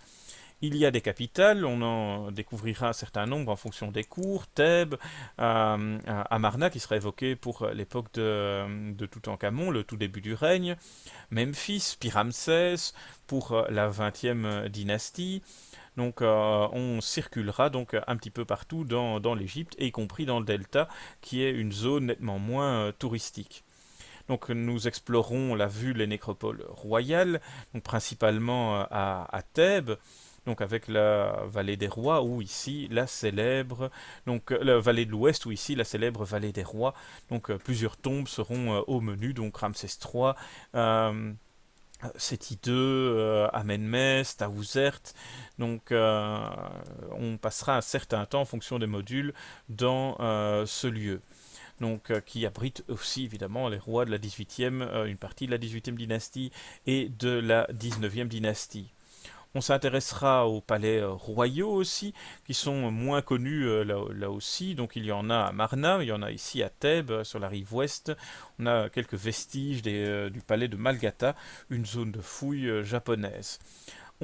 Il y a des capitales, on en découvrira un certain nombre en fonction des cours. Thèbes, Amarna qui sera évoqué pour l'époque de Toutankhamon, le tout début du règne. Memphis, Pyramsès pour la 20e dynastie. Donc on circulera donc un petit peu partout dans l'Égypte, y compris dans le delta, qui est une zone nettement moins touristique. Donc nous explorons la ville et nécropole royale, donc principalement à Thèbes, donc avec la vallée des rois, ou ici la célèbre, donc la vallée de l'ouest, ou ici la célèbre vallée des rois. Donc plusieurs tombes seront au menu, donc Ramsès III, euh, Séti II, Amenmès, Taouzert. Donc on passera un certain temps en fonction des modules dans ce lieu. Donc, qui abrite aussi évidemment les rois de la 18e, une partie de la 18e dynastie et de la 19e dynastie. On s'intéressera aux palais royaux aussi, qui sont moins connus là aussi. Donc il y en a à Marna, il y en a ici à Thèbes, sur la rive ouest. On a quelques vestiges du palais de Malgata, une zone de fouilles japonaise.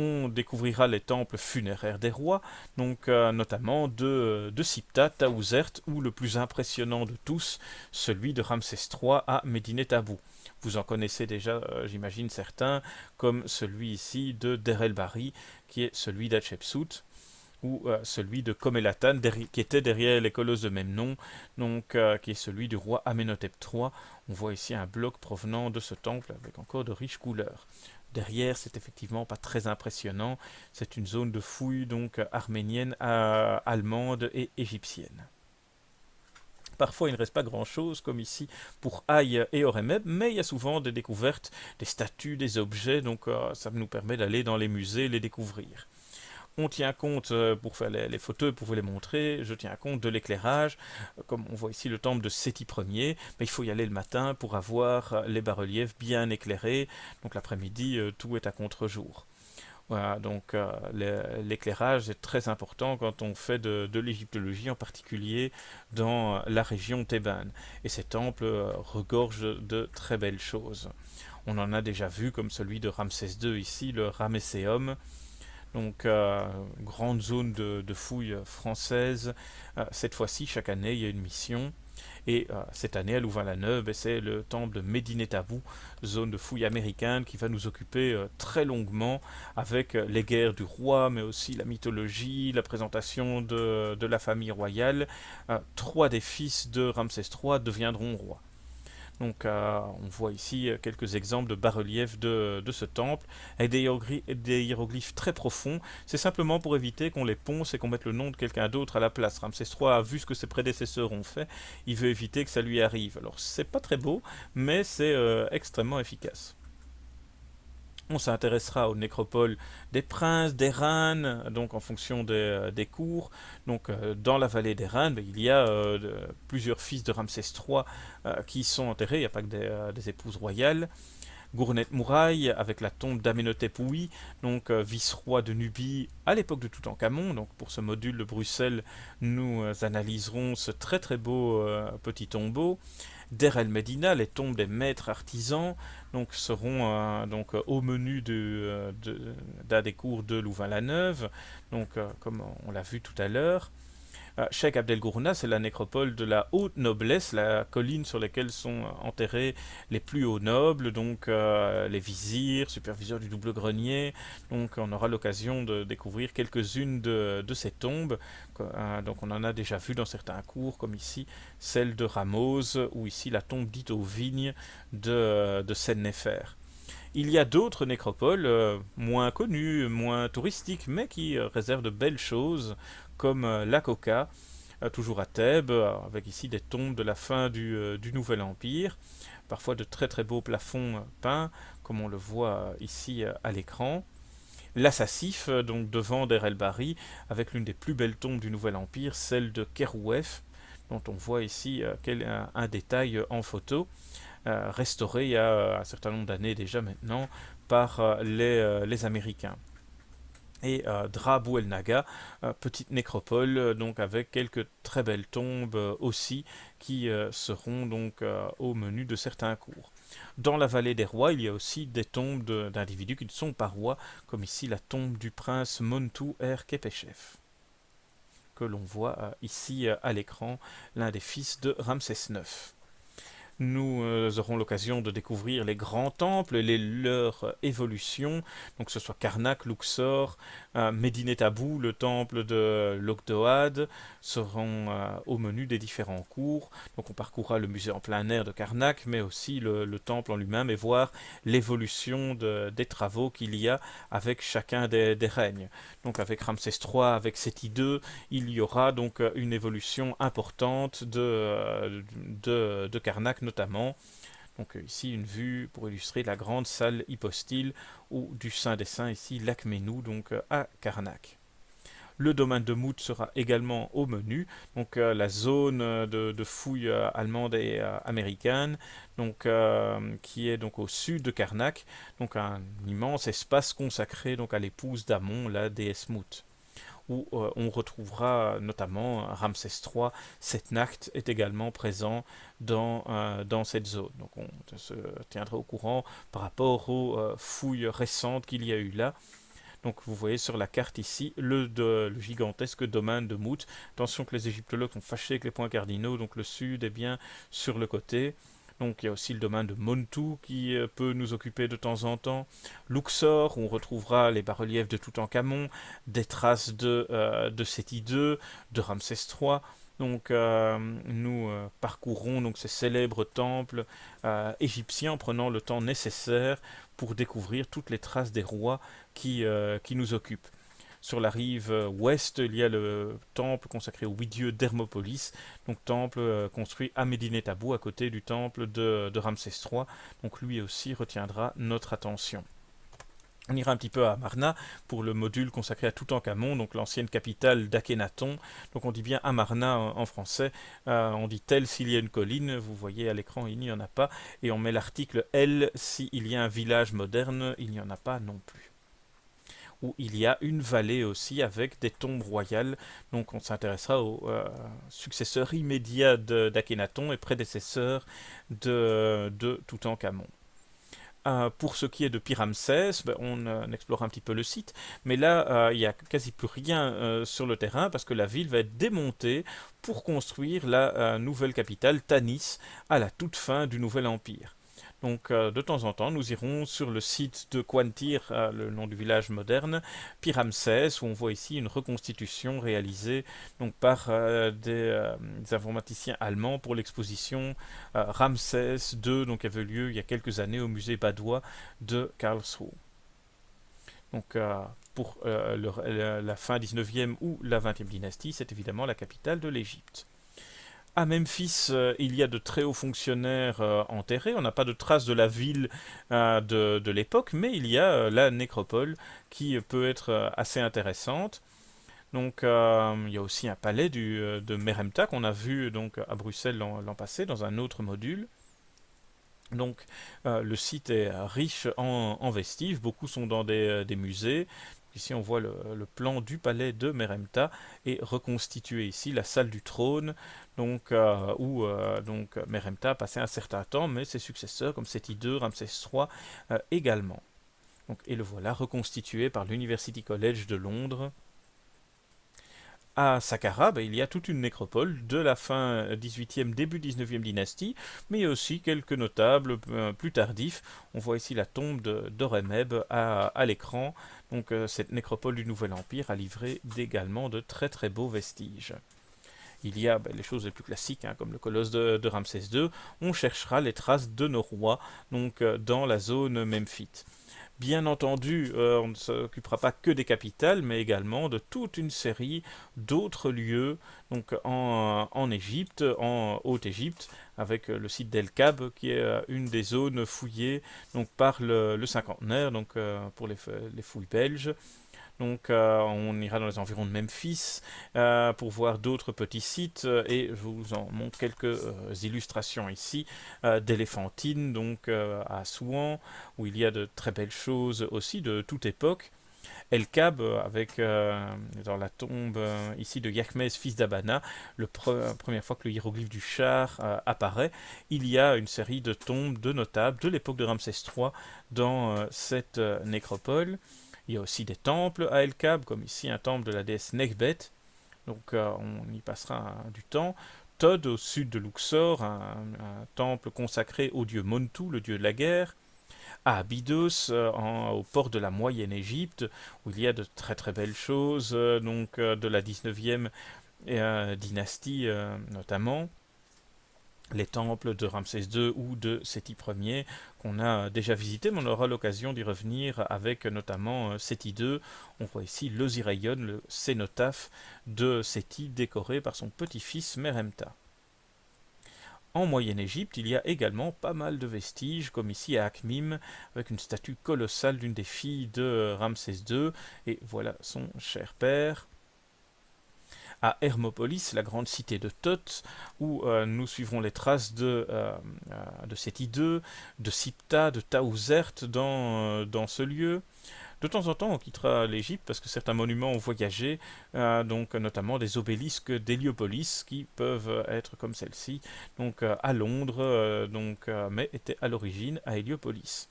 On découvrira les temples funéraires des rois, donc notamment de Siptah, Taouzert, ou le plus impressionnant de tous, celui de Ramsès III à Médine-Tabou. Vous en connaissez déjà, j'imagine, certains, comme celui ici de Der el-Bahri, qui est celui d'Hatshepsut, ou celui de Khomelatan, qui était derrière les colosses de même nom, donc qui est celui du roi Amenhotep III. On voit ici un bloc provenant de ce temple avec encore de riches couleurs. Derrière, c'est effectivement pas très impressionnant. C'est une zone de fouilles donc arménienne, allemande et égyptienne. Parfois, il ne reste pas grand-chose, comme ici pour Haï et Horemheb, mais il y a souvent des découvertes, des statues, des objets, donc ça nous permet d'aller dans les musées les découvrir. On tient compte, pour faire les photos, pour vous les montrer, je tiens compte de l'éclairage. Comme on voit ici le temple de Séti Ier, mais il faut y aller le matin pour avoir les bas-reliefs bien éclairés. Donc l'après-midi, tout est à contre-jour. Voilà, donc l'éclairage est très important quand on fait de l'égyptologie, en particulier dans la région thébaine. Et ces temples regorgent de très belles choses. On en a déjà vu, comme celui de Ramsès II ici, le Ramesséum. Donc, grande zone de fouilles françaises. Cette fois-ci, chaque année, il y a une mission. Et cette année, à Louvain-la-Neuve, c'est le temple de Médine-Tabou, zone de fouilles américaine qui va nous occuper très longuement avec les guerres du roi, mais aussi la mythologie, la présentation de la famille royale. Trois des fils de Ramsès III deviendront rois. Donc on voit ici quelques exemples de bas-reliefs de ce temple, avec des hiéroglyphes très profonds. C'est simplement pour éviter qu'on les ponce et qu'on mette le nom de quelqu'un d'autre à la place. Ramsès III a vu ce que ses prédécesseurs ont fait, il veut éviter que ça lui arrive. Alors c'est pas très beau, mais c'est extrêmement efficace. On s'intéressera aux nécropoles des princes, des reines, donc en fonction des cours. Donc dans la vallée des reines, il y a plusieurs fils de Ramsès III qui sont enterrés, il n'y a pas que des épouses royales. Gournet Mouraï avec la tombe d'Amenhotep Oui, donc vice-roi de Nubie à l'époque de Toutankhamon. Donc pour ce module de Bruxelles, nous analyserons ce très très beau petit tombeau. Der el Medina, les tombes des maîtres artisans, donc seront donc au menu d'un des cours de Louvain-la-Neuve, donc comme on l'a vu tout à l'heure. Cheikh Abdel Gourna, c'est la nécropole de la haute noblesse, la colline sur laquelle sont enterrés les plus hauts nobles, donc les vizirs, superviseurs du double grenier. Donc on aura l'occasion de découvrir quelques-unes de ces tombes. Donc on en a déjà vu dans certains cours, comme ici celle de Ramos, ou ici la tombe dite aux vignes de Sennefer. Il y a d'autres nécropoles moins connues, moins touristiques, mais qui réservent de belles choses, comme la Coca, toujours à Thèbes, avec ici des tombes de la fin du Nouvel Empire, parfois de très très beaux plafonds peints, comme on le voit ici à l'écran. L'Assassif, donc devant Der el-Bahri, avec l'une des plus belles tombes du Nouvel Empire, celle de Kerouef, dont on voit ici un détail en photo, restauré il y a un certain nombre d'années déjà maintenant par les Américains. Et Drabou el Naga, petite nécropole, donc avec quelques très belles tombes aussi, qui seront donc au menu de certains cours. Dans la vallée des rois, il y a aussi des tombes d'individus qui ne sont pas rois, comme ici la tombe du prince Montou Er Kepechef, que l'on voit ici à l'écran, l'un des fils de Ramsès IX. Nous aurons l'occasion de découvrir les grands temples et leur évolution, donc que ce soit Karnak, Luxor, Medinet Habu, le temple de l'Ogdoad, seront au menu des différents cours. Donc on parcourra le musée en plein air de Karnak, mais aussi le temple en lui-même et voir l'évolution des travaux qu'il y a avec chacun des règnes. Donc avec Ramsès III, avec Séti II, il y aura donc une évolution importante de Karnak notamment. Donc ici une vue pour illustrer la grande salle hypostyle ou du Saint des Saints, ici l'Akhénou, donc à Karnak. Le domaine de Mout sera également au menu, donc la zone de fouilles allemande et américaine, donc, qui est donc au sud de Karnak, donc un immense espace consacré donc à l'épouse d'Amon, la déesse Mout où on retrouvera notamment Ramsès III. Setnacht est également présent dans cette zone. Donc on se tiendra au courant par rapport aux fouilles récentes qu'il y a eu là. Donc vous voyez sur la carte ici le gigantesque domaine de Mout. Attention que les égyptologues sont fâchés avec les points cardinaux, donc le sud est bien sur le côté. Donc il y a aussi le domaine de Montu qui peut nous occuper de temps en temps. Luxor, où on retrouvera les bas-reliefs de Toutankhamon, des traces de Séti II, de Ramsès III. Donc nous parcourrons donc ces célèbres temples égyptiens en prenant le temps nécessaire pour découvrir toutes les traces des rois qui nous occupent. Sur la rive ouest, il y a le temple consacré au huit dieux d'Hermopolis, donc temple construit à Medinet Habu, à côté du temple de Ramsès III. Donc lui aussi retiendra notre attention. On ira un petit peu à Amarna pour le module consacré à Toutankhamon, donc l'ancienne capitale d'Akhenaton. Donc on dit bien Amarna en français, on dit tel s'il y a une colline, vous voyez à l'écran il n'y en a pas, et on met l'article L s'il y a un village moderne, il n'y en a pas non plus. Où il y a une vallée aussi avec des tombes royales. Donc on s'intéressera aux successeurs immédiats d'Akhenaton et prédécesseurs de Toutankhamon. Pour ce qui est de Pyramsès, ben, on explore un petit peu le site, mais là, il n'y a quasi plus rien sur le terrain parce que la ville va être démontée pour construire la nouvelle capitale, Tanis, à la toute fin du Nouvel Empire. Donc, de temps en temps, nous irons sur le site de Quantir, le nom du village moderne, Pyramsès, où on voit ici une reconstitution réalisée donc, par des informaticiens allemands pour l'exposition Ramsès II, donc, qui avait lieu il y a quelques années au musée badois de Karlsruhe. Donc, pour la fin 19e ou la 20e dynastie, c'est évidemment la capitale de l'Égypte. À Memphis, il y a de très hauts fonctionnaires enterrés. On n'a pas de traces de la ville de l'époque, mais il y a la nécropole qui peut être assez intéressante. Donc, il y a aussi un palais de Meremta qu'on a vu donc, à Bruxelles l'an passé dans un autre module. Donc, le site est riche en vestiges. Beaucoup sont dans des musées. Ici, on voit le plan du palais de Meremta et reconstitué ici la salle du trône, donc, où donc, Meremta a passé un certain temps, mais ses successeurs, comme Séti II, Ramsès III, également. Donc, et le voilà reconstitué par l'University College de Londres. À Saqqara, il y a toute une nécropole de la fin 18e, début 19e dynastie, mais aussi quelques notables plus tardifs. On voit ici la tombe d'Horemheb à l'écran. Donc cette nécropole du Nouvel Empire a livré également de très très beaux vestiges. Il y a les choses les plus classiques, hein, comme le colosse de Ramsès II. On cherchera les traces de nos rois donc, dans la zone memphite. Bien entendu, on ne s'occupera pas que des capitales, mais également de toute une série d'autres lieux, donc en Égypte, en Haute-Égypte, avec le site d'El Kab, qui est une des zones fouillées donc, par le cinquantenaire, donc pour les fouilles belges. Donc on ira dans les environs de Memphis pour voir d'autres petits sites et je vous en montre quelques illustrations ici d'Éléphantine, donc à Assouan, où il y a de très belles choses aussi de toute époque. El Kab avec dans la tombe ici de Yachmès, fils d'Abana, la première fois que le hiéroglyphe du char apparaît, il y a une série de tombes de notables de l'époque de Ramsès III dans cette nécropole. Il y a aussi des temples à El Kab, comme ici un temple de la déesse Nekhbet, donc on y passera du temps. Tod, au sud de Luxor, un temple consacré au dieu Montu, le dieu de la guerre. À Abydos, au port de la Moyenne Égypte, où il y a de très très belles choses, de la 19e dynastie notamment. Les temples de Ramsès II ou de Séti Ier qu'on a déjà visités, mais on aura l'occasion d'y revenir avec notamment Séti II. On voit ici l'Osiraion, le cénotaphe de Séti, décoré par son petit-fils Meremta. En Moyenne-Égypte, il y a également pas mal de vestiges, comme ici à Akhmim, avec une statue colossale d'une des filles de Ramsès II, et voilà son cher père. À Hermopolis, la grande cité de Thoth, où nous suivrons les traces de Séti II, de Sipta, de Taouzert dans ce lieu. De temps en temps, on quittera l'Égypte parce que certains monuments ont voyagé, donc notamment des obélisques d'Héliopolis qui peuvent être comme celle-ci, à Londres, mais étaient à l'origine à Héliopolis.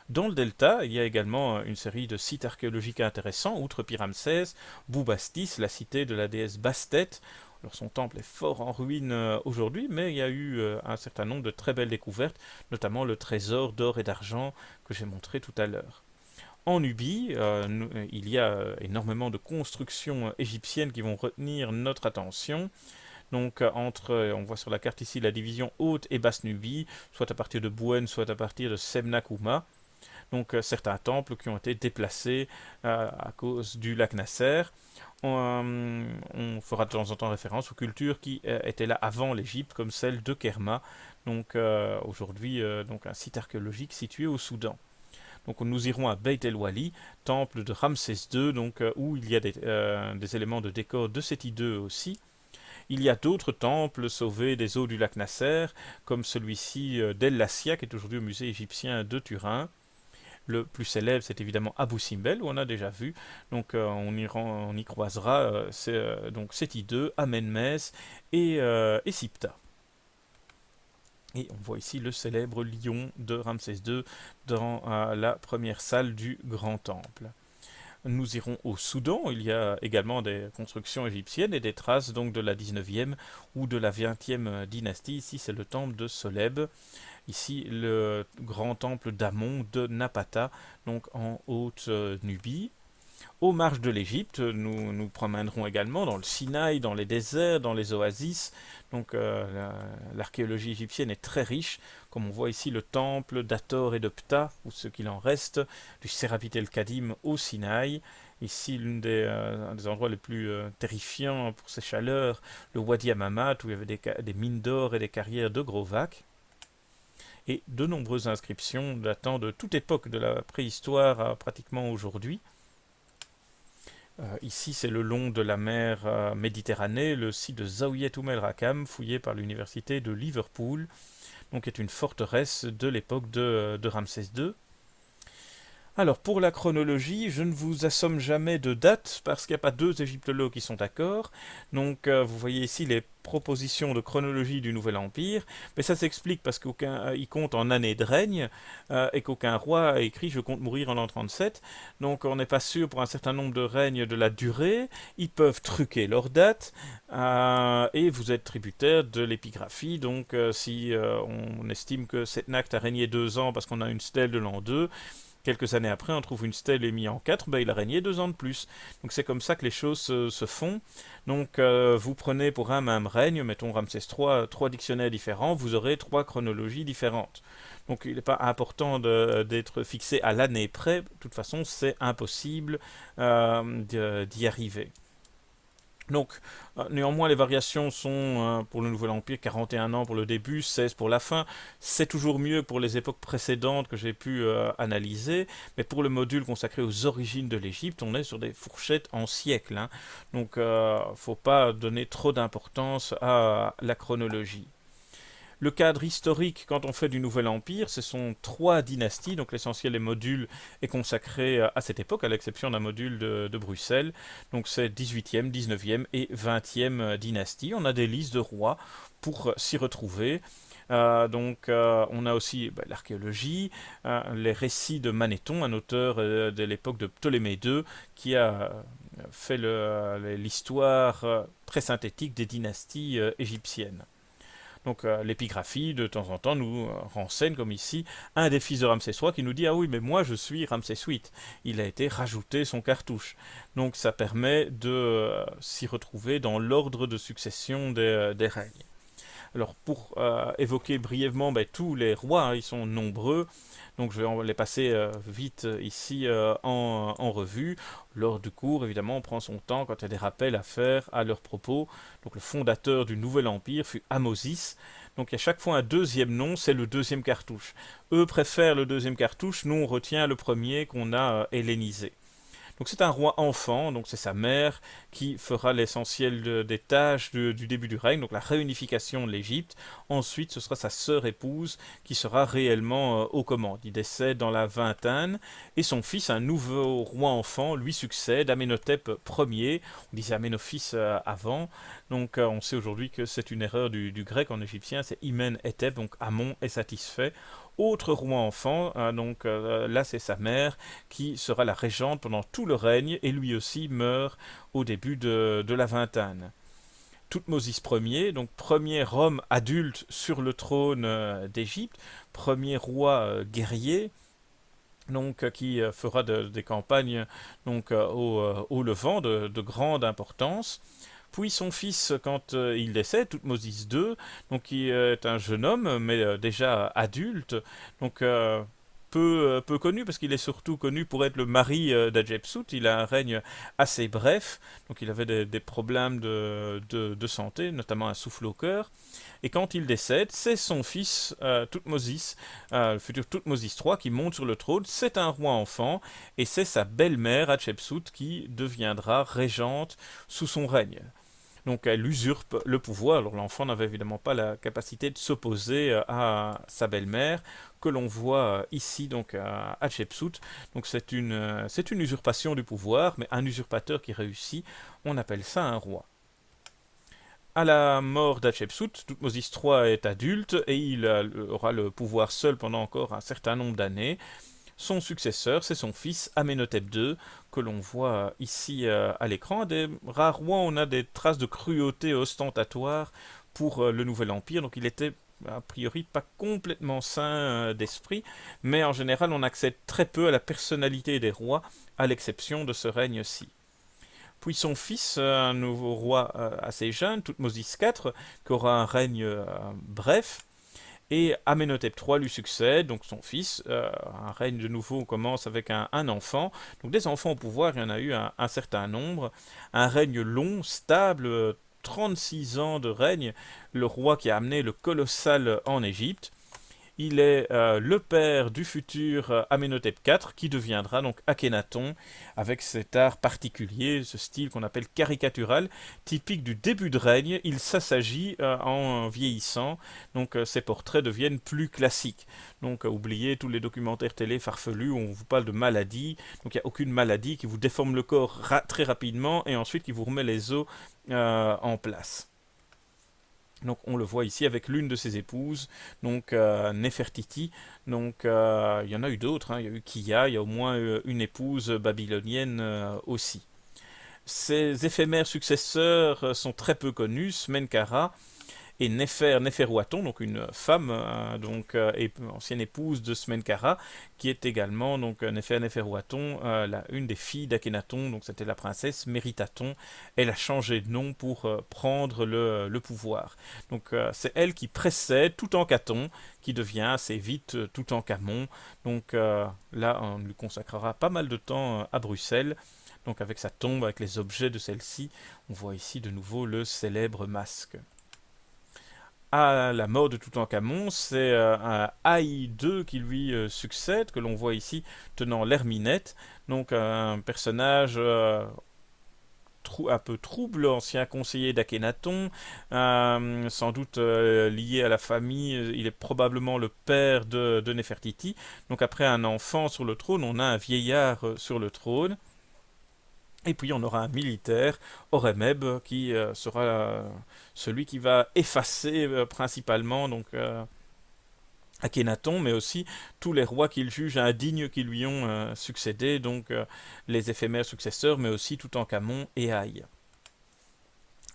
Dans le delta, il y a également une série de sites archéologiques intéressants, outre Pyramsès, Boubastis, la cité de la déesse Bastet. Alors son temple est fort en ruine aujourd'hui, mais il y a eu un certain nombre de très belles découvertes, notamment le trésor d'or et d'argent que j'ai montré tout à l'heure. En Nubie, il y a énormément de constructions égyptiennes qui vont retenir notre attention. On voit sur la carte ici la division Haute et Basse Nubie, soit à partir de Bouen, soit à partir de Semna-Kouma. Certains temples qui ont été déplacés à cause du lac Nasser. On fera de temps en temps référence aux cultures qui étaient là avant l'Égypte, comme celle de Kerma, aujourd'hui un site archéologique situé au Soudan. Donc nous irons à Beit El Wali, temple de Ramsès II, où il y a des éléments de décor de Séti II aussi. Il y a d'autres temples sauvés des eaux du lac Nasser, comme celui-ci d'El Lassia, qui est aujourd'hui au musée égyptien de Turin. Le plus célèbre, c'est évidemment Abou Simbel, où on a déjà vu. On y croisera Séti II, Amenmès et Sipta. Et on voit ici le célèbre lion de Ramsès II dans la première salle du Grand Temple. Nous irons au Soudan, il y a également des constructions égyptiennes et des traces donc de la 19e ou de la 20e dynastie. Ici, c'est le temple de Soleb. Ici, le grand temple d'Amon de Napata, donc en Haute-Nubie. Aux marges de l'Égypte, nous nous promènerons également dans le Sinaï, dans les déserts, dans les oasis. L'archéologie égyptienne est très riche, comme on voit ici le temple d'Hathor et de Ptah, ou ce qu'il en reste, du Sérapit el-Kadim au Sinaï. Ici, un des endroits les plus terrifiants pour ces chaleurs, le Wadi Hammamat, où il y avait des mines d'or et des carrières de Grovac. Et de nombreuses inscriptions datant de toute époque de la préhistoire à pratiquement aujourd'hui. Ici, c'est le long de la mer Méditerranée, le site de Zaouiet Oumel Rakam, fouillé par l'université de Liverpool, donc est une forteresse de l'époque de Ramsès II. Alors, pour la chronologie, je ne vous assomme jamais de date parce qu'il n'y a pas deux égyptologues qui sont d'accord. Vous voyez ici les propositions de chronologie du Nouvel Empire, mais ça s'explique parce qu'il compte en années de règne et qu'aucun roi a écrit « Je compte mourir en l'an 37 ». Donc, on n'est pas sûr pour un certain nombre de règnes de la durée. Ils peuvent truquer leurs dates et vous êtes tributaire de l'épigraphie. Si on estime que Setnacht a régné 2 ans parce qu'on a une stèle de l'an 2, quelques années après, on trouve une stèle émise en 4, il a régné 2 ans de plus. Donc c'est comme ça que les choses se font. Vous prenez pour un même règne, mettons Ramsès III, 3 dictionnaires différents, vous aurez 3 chronologies différentes. Donc il n'est pas important d'être fixé à l'année près, de toute façon c'est impossible d'y arriver. Néanmoins, les variations sont pour le Nouvel Empire 41 ans pour le début, 16 pour la fin. C'est toujours mieux pour les époques précédentes que j'ai pu analyser, mais pour le module consacré aux origines de l'Égypte, on est sur des fourchettes en siècles. Faut pas donner trop d'importance à la chronologie. Le cadre historique, quand on fait du Nouvel Empire, ce sont 3 dynasties, donc l'essentiel des modules est consacré à cette époque, à l'exception d'un module de Bruxelles. Donc c'est 18e, 19e et 20e dynastie. On a des listes de rois pour s'y retrouver. On a aussi l'archéologie, les récits de Manéthon, un auteur de l'époque de Ptolémée II, qui a fait l'histoire très synthétique des dynasties égyptiennes. Donc l'épigraphie, de temps en temps, nous renseigne, comme ici, un des fils de Ramsès III qui nous dit « Ah oui, mais moi je suis Ramsès VIII. Il a été rajouté son cartouche. » Donc ça permet de s'y retrouver dans l'ordre de succession des règnes. Alors pour évoquer brièvement tous les rois, hein, ils sont nombreux, donc je vais les passer vite ici en revue. Lors du cours, évidemment, on prend son temps quand il y a des rappels à faire à leurs propos. Donc le fondateur du Nouvel Empire fut Amosis. Donc il y a chaque fois un deuxième nom, c'est le deuxième cartouche. Eux préfèrent le deuxième cartouche, nous on retient le premier qu'on a hellénisé. Donc c'est un roi enfant, donc c'est sa mère qui fera l'essentiel des tâches du début du règne, donc la réunification de l'Égypte. Ensuite, ce sera sa sœur épouse qui sera réellement aux commandes. Il décède dans la vingtaine et son fils, un nouveau roi enfant, lui succède, Amenhotep Ier. On disait Amenophis avant, donc on sait aujourd'hui que c'est une erreur du grec en égyptien, c'est Imen Hetep, donc Amon est satisfait. Autre roi enfant, donc là c'est sa mère qui sera la régente pendant tout le règne et lui aussi meurt au début de la vingtaine. Thoutmosis Ier, donc premier homme adulte sur le trône d'Égypte, premier roi guerrier, donc qui fera des campagnes donc au Levant de grande importance. Puis son fils, quand il décède, Thoutmosis II, donc qui est un jeune homme, mais déjà adulte, donc peu connu, parce qu'il est surtout connu pour être le mari d'Hatshepsut. Il a un règne assez bref, donc il avait des problèmes de santé, notamment un souffle au cœur. Et quand il décède, c'est son fils Thoutmosis, le futur Thoutmosis III, qui monte sur le trône. C'est un roi enfant, et c'est sa belle-mère Hatshepsut qui deviendra régente sous son règne. Donc elle usurpe le pouvoir. Alors l'enfant n'avait évidemment pas la capacité de s'opposer à sa belle-mère, que l'on voit ici donc à Hatshepsut. Donc c'est une usurpation du pouvoir, mais un usurpateur qui réussit, on appelle ça un roi. À la mort d'Hatshepsut, Thoutmosis III est adulte et il aura le pouvoir seul pendant encore un certain nombre d'années. Son successeur, c'est son fils Amenhotep II, que l'on voit ici à l'écran. Des rares rois, on a des traces de cruauté ostentatoire pour le Nouvel Empire, donc il était a priori pas complètement sain d'esprit, mais en général on accède très peu à la personnalité des rois, à l'exception de ce règne-ci. Puis son fils, un nouveau roi assez jeune, Thoutmosis IV, qui aura un règne bref, et Amenhotep III lui succède, donc son fils. Un règne de nouveau commence avec un enfant. Donc des enfants au pouvoir, il y en a eu un certain nombre. Un règne long, stable, 36 ans de règne. Le roi qui a amené le colossal en Égypte. Il est le père du futur Amenhotep IV, qui deviendra donc Akhenaton, avec cet art particulier, ce style qu'on appelle caricatural, typique du début de règne. Il s'assagit en vieillissant, donc ses portraits deviennent plus classiques. Donc oubliez tous les documentaires télé farfelus où on vous parle de maladies, donc il n'y a aucune maladie qui vous déforme le corps très rapidement et ensuite qui vous remet les os en place. Donc on le voit ici avec l'une de ses épouses, donc Nefertiti. Donc il y en a eu d'autres, hein. Il y a eu Kiya, il y a au moins une épouse babylonienne aussi. Ses éphémères successeurs sont très peu connus. Smenkara et Neferuaton, donc une femme, donc ancienne épouse de Smenkara, qui est également donc Neferuaton, une des filles d'Akhenaton, donc c'était la princesse Méritaton. Elle a changé de nom pour prendre le pouvoir. Donc c'est elle qui précède Toutankhaton, qui devient assez vite Toutankhamon. Donc là, on lui consacrera pas mal de temps à Bruxelles. Donc avec sa tombe, avec les objets de celle-ci, on voit ici de nouveau le célèbre masque. À la mort de Toutankhamon, c'est un Haï II qui lui succède, que l'on voit ici tenant l'herminette, donc un personnage un peu trouble, ancien conseiller d'Akhenaton, sans doute lié à la famille. Il est probablement le père de Nefertiti. Donc après un enfant sur le trône, on a un vieillard sur le trône. Et puis on aura un militaire, Horemheb, qui sera celui qui va effacer principalement donc, Akhénaton, mais aussi tous les rois qu'il juge indignes qui lui ont succédé, donc les éphémères successeurs, mais aussi Toutankhamon et Aïe.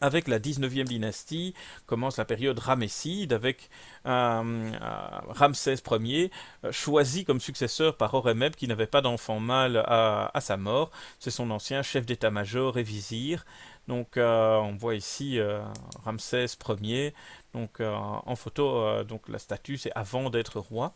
Avec la 19e dynastie commence la période ramesside avec Ramsès Ier choisi comme successeur par Horemheb qui n'avait pas d'enfant mâle à sa mort. C'est son ancien chef d'état-major et vizir. Donc on voit ici Ramsès Ier donc, en photo. Donc la statue c'est avant d'être roi.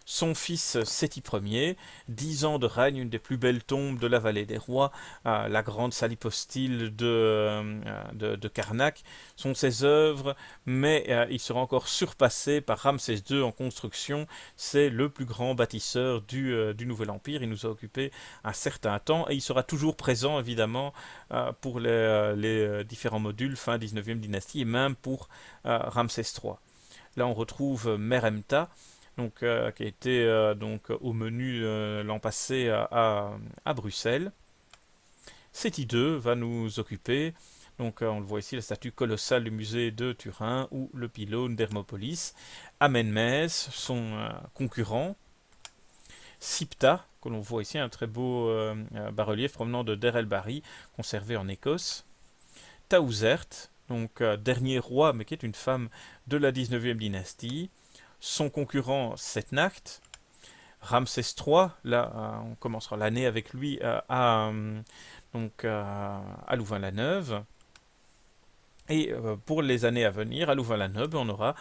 Son fils Séti Ier, 10 ans de règne, une des plus belles tombes de la vallée des rois, la grande salle hypostyle de Karnak, sont ses œuvres, mais il sera encore surpassé par Ramsès II en construction. C'est le plus grand bâtisseur du Nouvel Empire. Il nous a occupé un certain temps et il sera toujours présent, évidemment, pour les différents modules fin 19e dynastie et même pour Ramsès III. Là, on retrouve Meremta, donc, qui a été donc, au menu l'an passé à Bruxelles. Séti II va nous occuper. Donc, on le voit ici, la statue colossale du musée de Turin ou le pylône d'Hermopolis. Amenmès, son concurrent. Siptah, que l'on voit ici, un très beau bas-relief provenant de Der el Bahri, conservé en Écosse. Taouzert, donc dernier roi, mais qui est une femme de la 19e dynastie. Son concurrent Setnacht, Ramsès III, là on commencera l'année avec lui à Louvain-la-Neuve. Et pour les années à venir, à Louvain-la-Neuve, on aura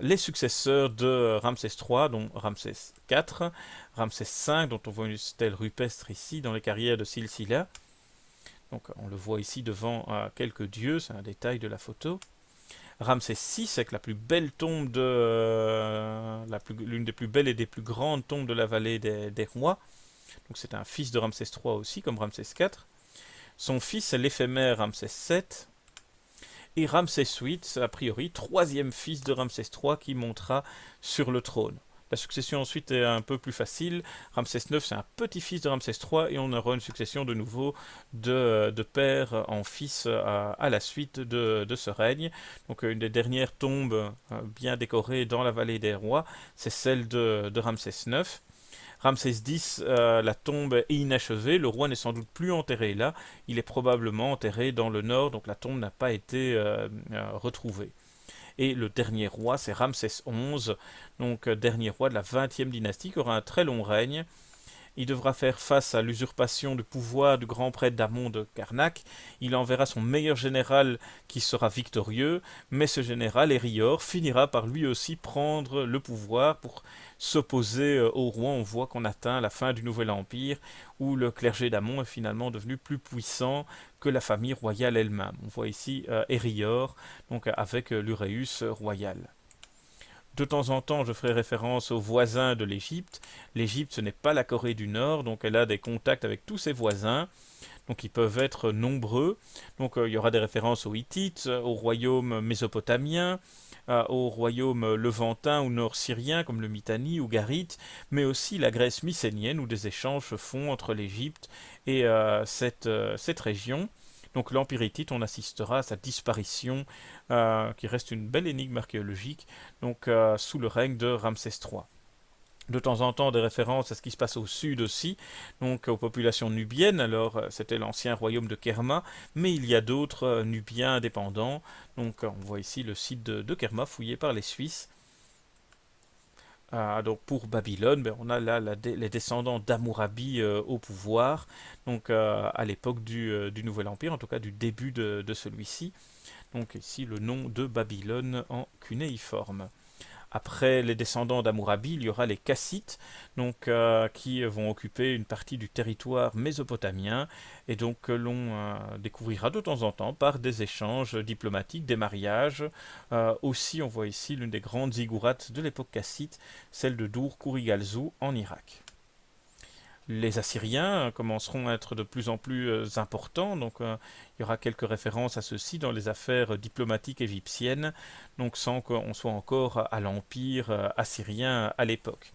les successeurs de Ramsès III, dont Ramsès IV, Ramsès V, dont on voit une stèle rupestre ici dans les carrières de Silsila. Donc on le voit ici devant quelques dieux, c'est un détail de la photo. Ramsès VI avec la plus belle tombe l'une des plus belles et des plus grandes tombes de la vallée des rois. Donc c'est un fils de Ramsès III aussi, comme Ramsès IV. Son fils est l'éphémère Ramsès VII. Et Ramsès VIII, a priori, troisième fils de Ramsès III qui montera sur le trône. La succession ensuite est un peu plus facile. Ramsès IX, c'est un petit-fils de Ramsès III et on aura une succession de nouveau de père en fils à la suite de ce règne. Donc une des dernières tombes bien décorées dans la vallée des rois, c'est celle de Ramsès IX. Ramsès X, la tombe est inachevée, le roi n'est sans doute plus enterré là, il est probablement enterré dans le nord, donc la tombe n'a pas été retrouvée. Et le dernier roi, c'est Ramsès XI, donc dernier roi de la 20e dynastie, qui aura un très long règne. Il devra faire face à l'usurpation du pouvoir du grand prêtre d'Amon de Karnak. Il enverra son meilleur général qui sera victorieux, mais ce général, Hérior, finira par lui aussi prendre le pouvoir pour s'opposer au roi. On voit qu'on atteint la fin du Nouvel Empire, où le clergé d'Amon est finalement devenu plus puissant que la famille royale elle-même. On voit ici Hérior, donc avec l'Uræus royal. De temps en temps, je ferai référence aux voisins de l'Égypte. L'Égypte, ce n'est pas la Corée du Nord, donc elle a des contacts avec tous ses voisins. Donc ils peuvent être nombreux. Donc il y aura des références aux Hittites, au royaume mésopotamien, au royaume levantin ou nord-syrien comme le Mitanni ou Garit, mais aussi la Grèce mycénienne où des échanges se font entre l'Égypte et cette région. Donc l'Empire hittite, on assistera à sa disparition, qui reste une belle énigme archéologique, donc sous le règne de Ramsès III. De temps en temps des références à ce qui se passe au sud aussi, donc aux populations nubiennes. Alors c'était l'ancien royaume de Kerma, mais il y a d'autres Nubiens indépendants. Donc on voit ici le site de Kerma fouillé par les Suisses. Donc pour Babylone, on a là les descendants d'Hammurabi au pouvoir, donc à l'époque du Nouvel Empire, en tout cas du début de celui-ci. Donc ici le nom de Babylone en cunéiforme. Après les descendants d'Hammurabi, il y aura les Kassites, donc, qui vont occuper une partie du territoire mésopotamien et donc que l'on découvrira de temps en temps par des échanges diplomatiques, des mariages. Aussi, on voit ici l'une des grandes ziggourats de l'époque kassite, celle de Dur Kurigalzu en Irak. Les Assyriens commenceront à être de plus en plus importants, donc il y aura quelques références à ceux-ci dans les affaires diplomatiques égyptiennes, donc sans qu'on soit encore à l'empire assyrien à l'époque.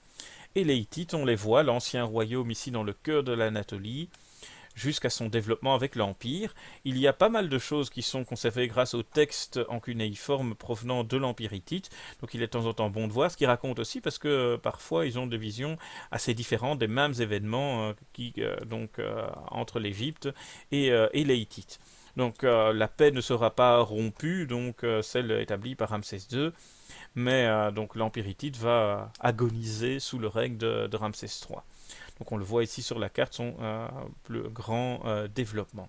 Et les Hittites, on les voit, l'ancien royaume ici dans le cœur de l'Anatolie, jusqu'à son développement avec l'Empire. Il y a pas mal de choses qui sont conservées grâce aux textes en cunéiforme provenant de l'Empire hittite, donc il est de temps en temps bon de voir ce qu'ils racontent aussi, parce que parfois ils ont des visions assez différentes des mêmes événements entre l'Égypte et les Hittites. Donc la paix ne sera pas rompue, donc celle établie par Ramsès II, mais donc l'Empire hittite va agoniser sous le règne de Ramsès III. Donc on le voit ici sur la carte, son plus grand développement.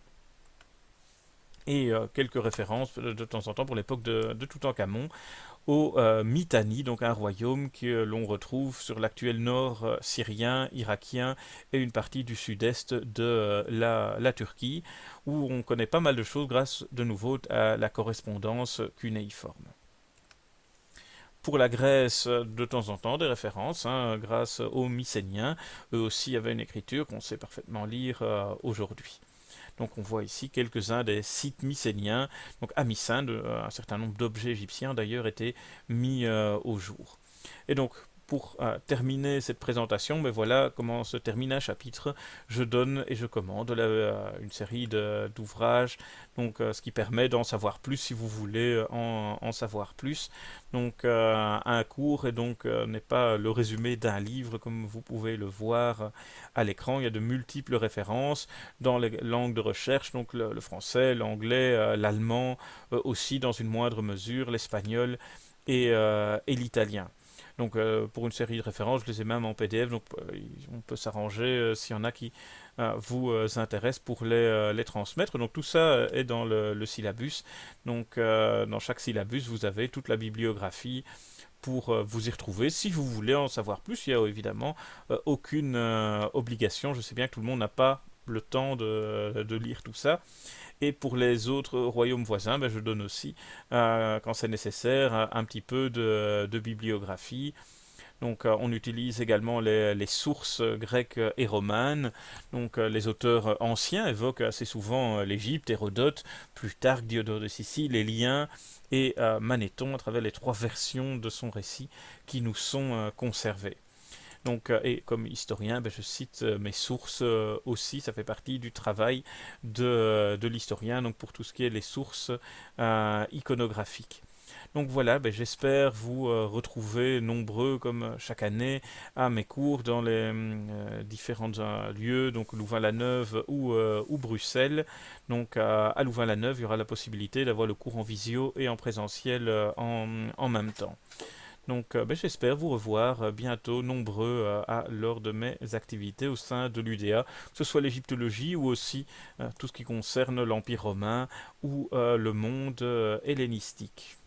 Et quelques références de temps en temps pour l'époque de Toutankhamon au Mitanni, donc un royaume que l'on retrouve sur l'actuel nord syrien, irakien et une partie du sud-est de la Turquie, où on connaît pas mal de choses grâce de nouveau à la correspondance cunéiforme. Pour la Grèce, de temps en temps, des références, hein, grâce aux Mycéniens. Eux aussi avaient une écriture qu'on sait parfaitement lire aujourd'hui. Donc on voit ici quelques-uns des sites mycéniens. Donc à Mycène, un certain nombre d'objets égyptiens d'ailleurs étaient mis au jour. Et donc pour terminer cette présentation, mais voilà comment se termine un chapitre. Je donne et je commande une série d'ouvrages, donc ce qui permet d'en savoir plus si vous voulez en savoir plus. Donc un cours et donc n'est pas le résumé d'un livre comme vous pouvez le voir à l'écran. Il y a de multiples références dans les langues de recherche, donc le français, l'anglais, l'allemand, aussi dans une moindre mesure, l'espagnol et l'italien. Donc pour une série de références, je les ai même en PDF, donc on peut s'arranger s'il y en a qui vous intéressent pour les transmettre. Donc tout ça est dans le syllabus. Donc dans chaque syllabus, vous avez toute la bibliographie pour vous y retrouver. Si vous voulez en savoir plus, il n'y a évidemment aucune obligation. Je sais bien que tout le monde n'a pas le temps de lire tout ça. Et pour les autres royaumes voisins, ben, je donne aussi, quand c'est nécessaire, un petit peu de bibliographie. Donc on utilise également les sources grecques et romanes. Donc les auteurs anciens évoquent assez souvent l'Égypte, Hérodote, Plutarque, Diodore de Sicile, les liens et Manéthon à travers les trois versions de son récit qui nous sont conservées. Donc, et comme historien, ben, je cite mes sources aussi, ça fait partie du travail de l'historien, donc pour tout ce qui est les sources iconographiques. Donc voilà, ben, j'espère vous retrouver nombreux comme chaque année à mes cours dans les différents lieux, donc Louvain-la-Neuve ou Bruxelles. Donc à Louvain-la-Neuve, il y aura la possibilité d'avoir le cours en visio et en présentiel en même temps. Donc ben, j'espère vous revoir bientôt nombreux lors de mes activités au sein de l'UDA, que ce soit l'égyptologie ou aussi tout ce qui concerne l'Empire romain ou le monde hellénistique.